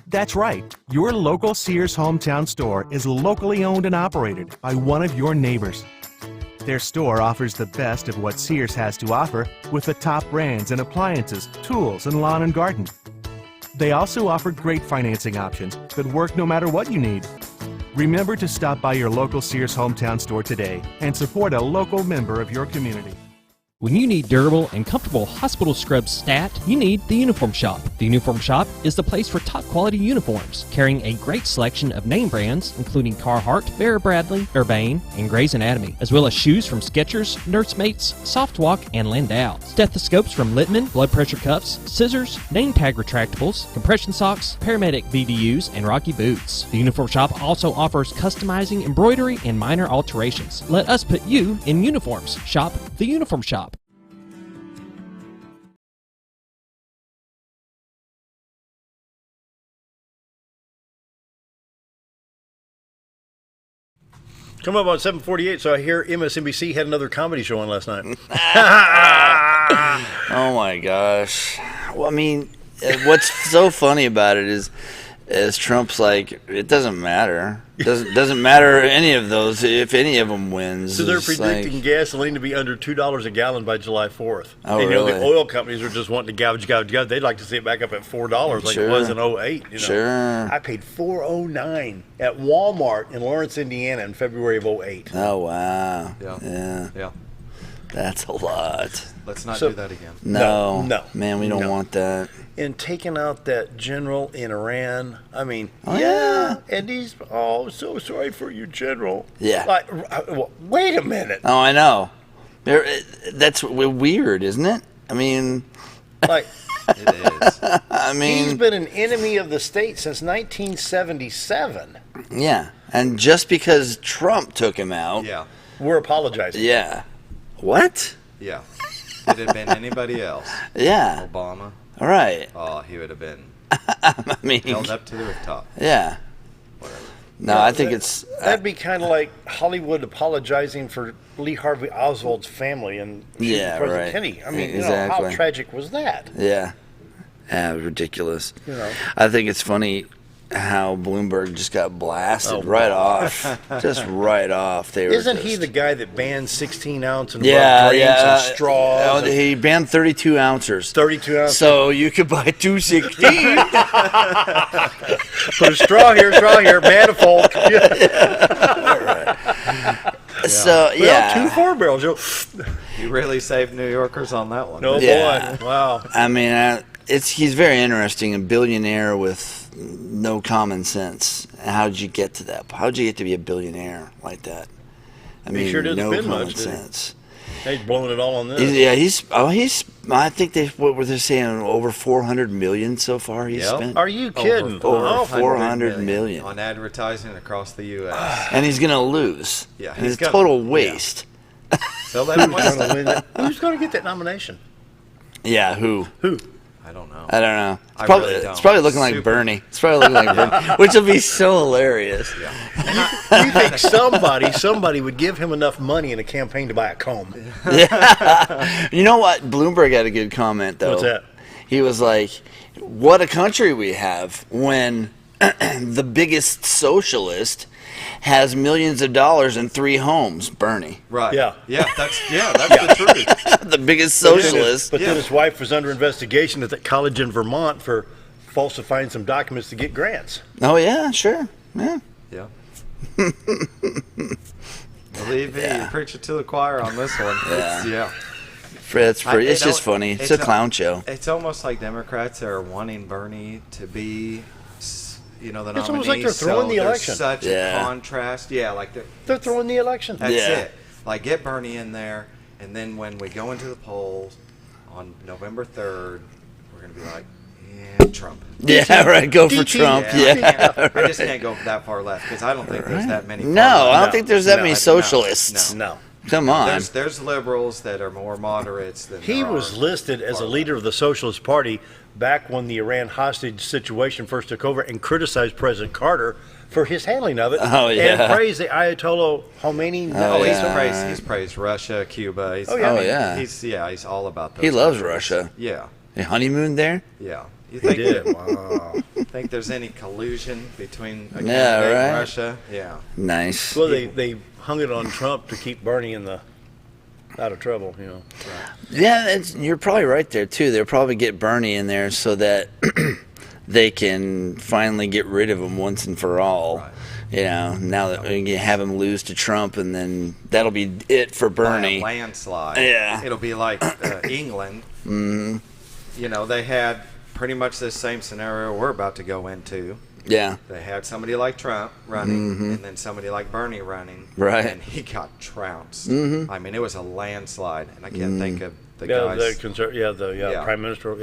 That's right. Your local Sears Hometown Store is locally owned and operated by one of your neighbors. Their store offers the best of what Sears has to offer with the top brands in appliances, tools, and lawn and garden. They also offer great financing options that work no matter what you need. Remember to stop by your local Sears Hometown Store today and support a local member of your community. When you need durable and comfortable hospital scrubs stat, you need the Uniform Shop. The Uniform Shop is the place for top quality uniforms, carrying a great selection of name brands, including Carhartt, Vera Bradley, Urbane, and Grey's Anatomy, as well as shoes from Skechers, Nursemates, Softwalk, and Landau, stethoscopes from Littman, blood pressure cuffs, scissors, name tag retractables, compression socks, paramedic BDUs, and Rocky boots. The Uniform Shop also offers customizing, embroidery, and minor alterations. Let us put you in uniforms. Shop the Uniform Shop. Come up on 748, so I hear MSNBC had another comedy show on last night. Oh my gosh. Well, I mean, what's so funny about it is Trump's like, it doesn't matter. Doesn't matter any of those if any of them wins. So they're It's predicting like, gasoline to be under $2 a gallon by July 4th. Oh, and, really? The oil companies are just wanting to gouge. They'd like to see it back up at $4 like Sure. it was in 08. You know? Sure. I paid $4.09 at Walmart in Lawrence, Indiana in February of 08. Oh, wow. Yeah. Yeah. That's a lot. Let's not do that again. No. No. Man, we don't want that. And taking out that general in Iran, I mean, Oh, yeah, and he's, so sorry for you, General. Yeah. Like, wait a minute. Oh, I know. That's weird, isn't it? I mean, Like, It is. I mean, he's been an enemy of the state since 1977. yeah. And just because Trump took him out, Yeah. We're apologizing. yeah. What? Yeah. If it had been anybody else, Yeah. Obama, All right. oh, he would have been I mean, held up to the rooftop. yeah. Whatever. No, I think it's... That'd be kind of like Hollywood apologizing for Lee Harvey Oswald's family and Yeah, President right. Kennedy. I mean, Exactly. you know, how tragic was that? Yeah. Ridiculous. You know. I think it's funny how Bloomberg just got blasted Oh, right God. off. Just right off. They were Isn't just, he the guy that banned 16-ounce and yeah, drinks yeah. and straws? Oh, he banned 32 ounces. 32 ounces. So you could buy 216. Put a straw here, manifold. So, yeah. Well, 2 4-barrels. You really saved New Yorkers on that one. No, Yeah. boy. Wow. I mean, he's very interesting, a billionaire with no common sense. How did you get to that? How did you get to be a billionaire like that? I He mean, sure didn't no spend common much, did he? sense. He's blowing it all on this. I think what were they saying? Over 400 million so far he's spent. Are you kidding? Over 400 million on advertising across the U.S. and he's gonna lose. Yeah, and it's a total waste. So let Who's going to get that nomination? Yeah, who? I don't know. I don't know. I Probably, really don't. it's probably looking like Bernie. It's probably looking like Bernie, which will be so hilarious. You think somebody would give him enough money in a campaign to buy a comb? Yeah. You know what? Bloomberg had a good comment though. What's that? He was like, "What a country we have when the biggest socialist has millions of dollars and 3 homes." Bernie. Right. Yeah. That's the truth. The biggest socialist. But then his wife was under investigation at that college in Vermont for falsifying some documents to get grants. Oh yeah, sure. Yeah. Yeah. Believe me, you preach it to the choir on this one. Yeah. It's It's just funny. It's a clown show. It's almost like Democrats are wanting Bernie to be, the nominee. It's almost like they're throwing the there's election. Such a contrast. Yeah, like they're throwing the election. That's it. Like get Bernie in there, and then when we go into the polls on November 3rd, we're gonna be like, Trump. Yeah, right. Go for Trump. Yeah. I just can't go that far left because I don't think there's that many. No, I don't think there's that many socialists. No. Come on. There's liberals that are more moderates than He was listed as a leader of the Socialist Party back when the Iran hostage situation first took over and criticized President Carter for his handling of it. Oh, yeah. And praised the Ayatollah Khomeini. He's praised Russia, Cuba. He's all about those. He loves countries. Russia. Yeah. He honeymooned there? Yeah. You He think did. Wow. think there's any collusion between a Yeah, candidate right. and Russia? Yeah. Nice. Well, they hung it on Trump to keep Bernie out of trouble, you know. Yeah, you're probably right there, too. They'll probably get Bernie in there so that they can finally get rid of him once and for all. Right. You know, now that we can have him lose to Trump, and then that'll be it for Bernie. By a landslide. Yeah. It'll be like England. Mm-hmm. You know, they had pretty much the same scenario we're about to go into. Yeah. They had somebody like Trump running, and then somebody like Bernie running. Right. And he got trounced. Mm-hmm. I mean, it was a landslide, and I can't think of the guys. The Prime Minister.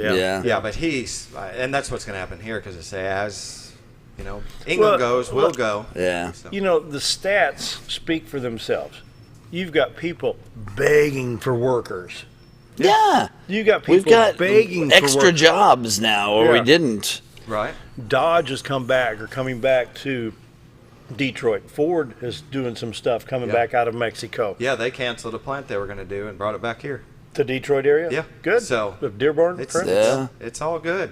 Yeah, but he's, and that's what's going to happen here because it says, you know, England we'll go. Yeah. So. You know, the stats speak for themselves. You've got people begging for workers. Yeah. You got people We've got begging extra for workers. jobs now, or we didn't. Right. Dodge has coming back to Detroit. Ford is doing some stuff coming back out of Mexico. Yeah, they canceled a plant they were going to do and brought it back here. The Detroit area? Yeah. Good. So With Dearborn? it's all good.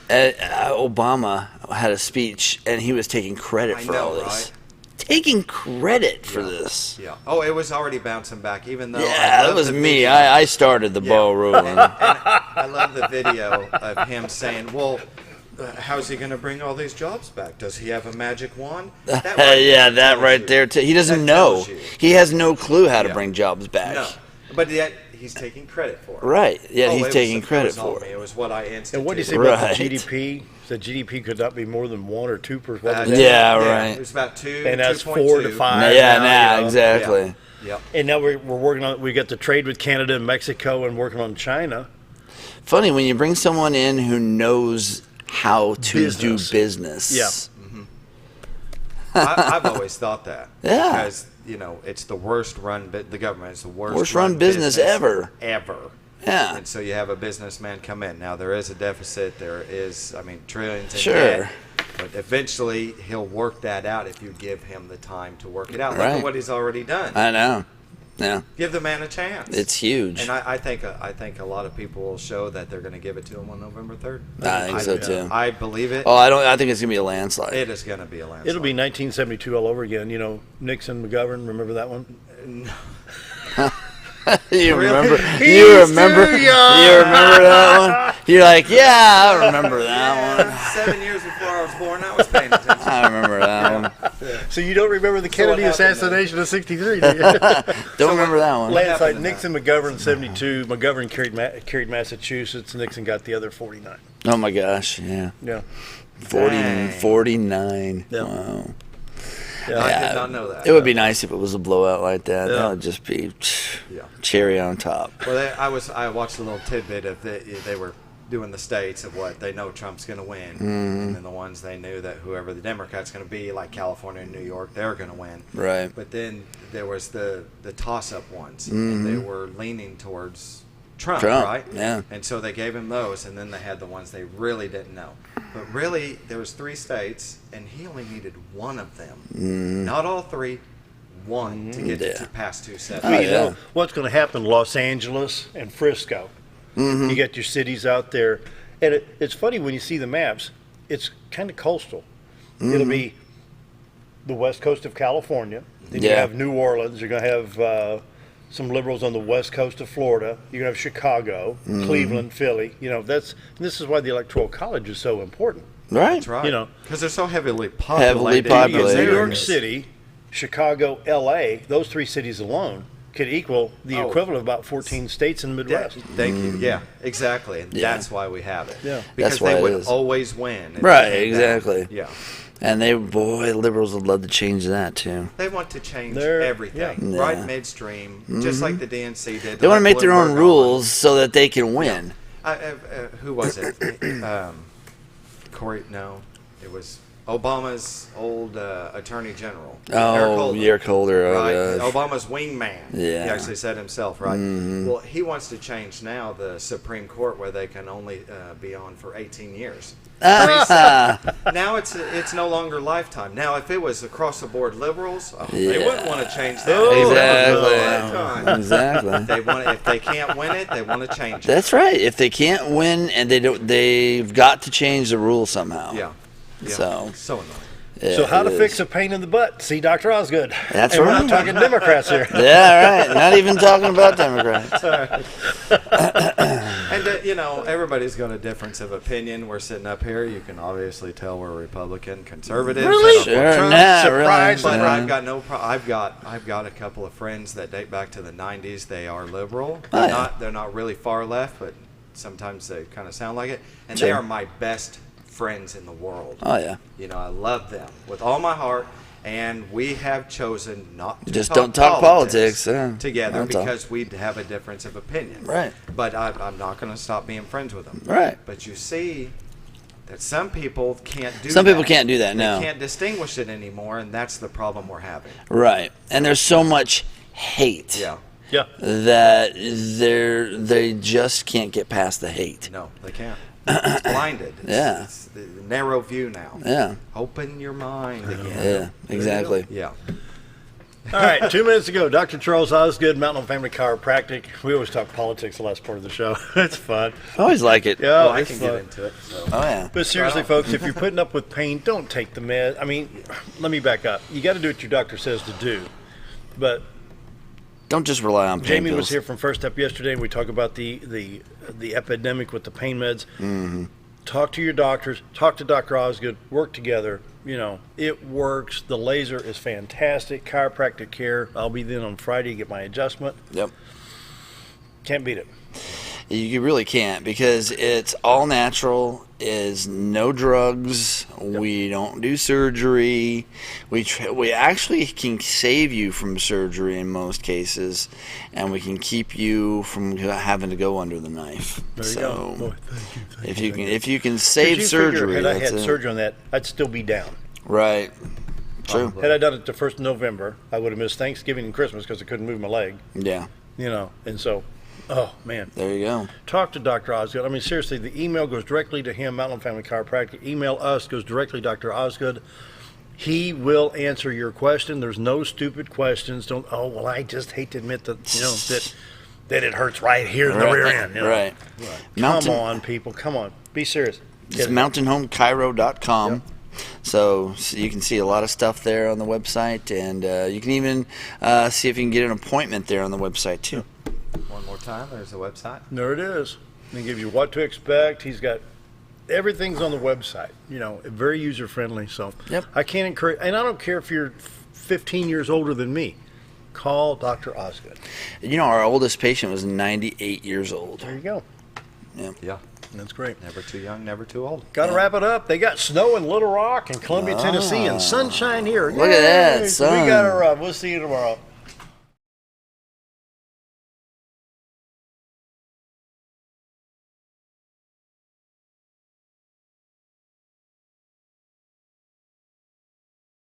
Obama had a speech, and he was taking credit for all this. Right? Taking credit for this. Yeah. Oh, it was already bouncing back, even though. Yeah, that was me. I started the ball rolling. And I love the video of him saying, well, how's he going to bring all these jobs back? Does he have a magic wand? That right there. He doesn't know. He has no clue how to bring jobs back. No. But yet he's taking credit for it. Right. Yeah, he's taking credit for it. It was what I instituted. And what do you say about the GDP? The GDP could not be more than 1 or 2%. Right. It was about 2. And that's 4 to 5. Yeah, now, exactly. Yep. And now we're working on. We got the trade with Canada and Mexico, and working on China. Funny when you bring someone in who knows how to do business. Yeah. Mm-hmm. I've always thought that. Yeah. Because it's the worst run. The government is the worst run business ever. Ever. Yeah. And so you have a businessman come in. Now there is a deficit. There is, trillions in Sure. debt. But eventually, he'll work that out if you give him the time to work it out. Look Right. at what he's already done. I know. Yeah. Give the man a chance. It's huge. And I think a lot of people will show that they're going to give it to him on November 3rd. I think so too. I believe it. Oh, I think it's gonna be a landslide. It is going to be a landslide. It'll be 1972 all over again. You know, Nixon, McGovern. Remember that one? You Really? remember? He's You remember? too young. You remember that one? You're like, yeah, I remember that one. 7 years before I was born, I was paying attention. I remember that one. So you don't remember the Kennedy assassination of '63, do you? Don't remember that one. Landslide. Nixon, McGovern, 72. McGovern carried Massachusetts. Nixon got the other 49. Oh my gosh, yeah. Yeah. 49. Yeah. Wow. Yeah, I did not know that. It would be nice if it was a blowout like that. Yeah. That would just be cherry on top. Well, I watched a little tidbit of they were doing the states of what they know Trump's going to win, and then the ones they knew that whoever the Democrat's going to be, like California and New York, they're going to win. Right. But then there was the toss-up ones, and they were leaning towards Trump, right? Yeah. And so they gave him those, and then they had the ones they really didn't know. But really, there was 3 states, and he only needed one of them. Not all 3, one to get to past 270. You know what's going to happen? Los Angeles and Frisco. You got your cities out there, and it's funny when you see the maps. It's kind of coastal. It'll be the west coast of California. Then you have New Orleans. You're going to have some liberals on the west coast of Florida. You're going to have Chicago, Cleveland, Philly. You know, this is why the Electoral College is so important. Right. That's right. You know, because they're so heavily populated. New York City, Chicago, L.A., those 3 cities alone could equal the equivalent of about 14 states in the Midwest. Thank you. Yeah, exactly. And that's why we have it. Yeah. Because That's why they it would is. always win. Right, exactly. Yeah. And liberals would love to change that too. They want to change everything. Yeah. Right midstream, just like the DNC did. They want to make their own rules so that they can win. Who was it? Corey? No, it was Obama's old Attorney General. Eric Holder. Right, Oh, Obama's wingman. Yeah. He actually said himself, right? Well, he wants to change now the Supreme Court where they can only be on for 18 years. Now it's no longer lifetime. Now, if it was across the board liberals, they wouldn't want to change that. Exactly. If they can't win it, they want to change it. That's right. If they can't win, and they've got to change the rule somehow. Yeah. So annoying. Yeah, So how to it fix is. a pain in the butt? See Dr. Osgood. That's and right. We're not talking Democrats here. Yeah, right. Not even talking about Democrats. And you know, everybody's got a difference of opinion. We're sitting up here. You can obviously tell we're Republican, conservative. Really? Sure, Trump. really. But I've got no problem. I've got a couple of friends that date back to the '90s. They are liberal. They're not really far left, but sometimes they kind of sound like it. And they are my best friends in the world. Oh yeah. You know, I love them with all my heart, and we have chosen not to Just don't talk politics together That's all. because we have a difference of opinion. Right. But I'm not going to stop being friends with them. Right. But you see that some people can't do that. Some people can't do that, no. They can't distinguish it anymore, and that's the problem we're having. Right. And there's so much hate. Yeah. Yeah. That they just can't get past the hate. No, they can't. It's blinded. It's the narrow view now. Yeah. Open your mind again. Yeah, exactly. Yeah. All right, 2 minutes ago, Dr. Charles Osgood, Mountain Home Family Chiropractic. We always talk politics the last part of the show. It's fun. I always like it. Yeah, I it's can fun. get into it. So. Oh, yeah. But seriously, folks, if you're putting up with pain, don't take the med. I mean, let me back up. You got to do what your doctor says to do. But don't just rely on pain Jamie pills. was here from First Step yesterday, and we talked about the epidemic with the pain meds. Mm-hmm. Talk to your doctors. Talk to Dr. Osgood. Work together. You know, it works. The laser is fantastic. Chiropractic care. I'll be in on Friday to get my adjustment. Yep. Can't beat it. You really can't because it's all natural. Is no drugs. Yep. We don't do surgery. We actually can save you from surgery in most cases, and we can keep you from having to go under the knife. There you go. Boy, thank you. If you can save surgery, had I had surgery on that, I'd still be down. Right. True. Had I done it the 1st of November, I would have missed Thanksgiving and Christmas because I couldn't move my leg. Yeah. You know, and so Oh, man. There you go. Talk to Dr. Osgood. I mean, seriously, the email goes directly to him, Mountain Family Chiropractic. Email us, goes directly to Dr. Osgood. He will answer your question. There's no stupid questions. Don't, oh, well, I just hate to admit that, that it hurts right here in the rear end. Right. Come on, people. Come on. Be serious. It's mountainhomechiro.com. Yep. So you can see a lot of stuff there on the website, and you can even see if you can get an appointment there on the website, too. One more time, there's a website. There it is. He gives you what to expect. He's got everything's on the website, very user-friendly. So I can't encourage, and I don't care if you're 15 years older than me, call Dr. Osgood. Our oldest patient was 98 years old. There you go. Yeah. That's great. Never too young, never too old. Got to wrap it up. They got snow in Little Rock and Columbia, Tennessee, and sunshine here. Look at that, We sun. got to run. We'll see you tomorrow.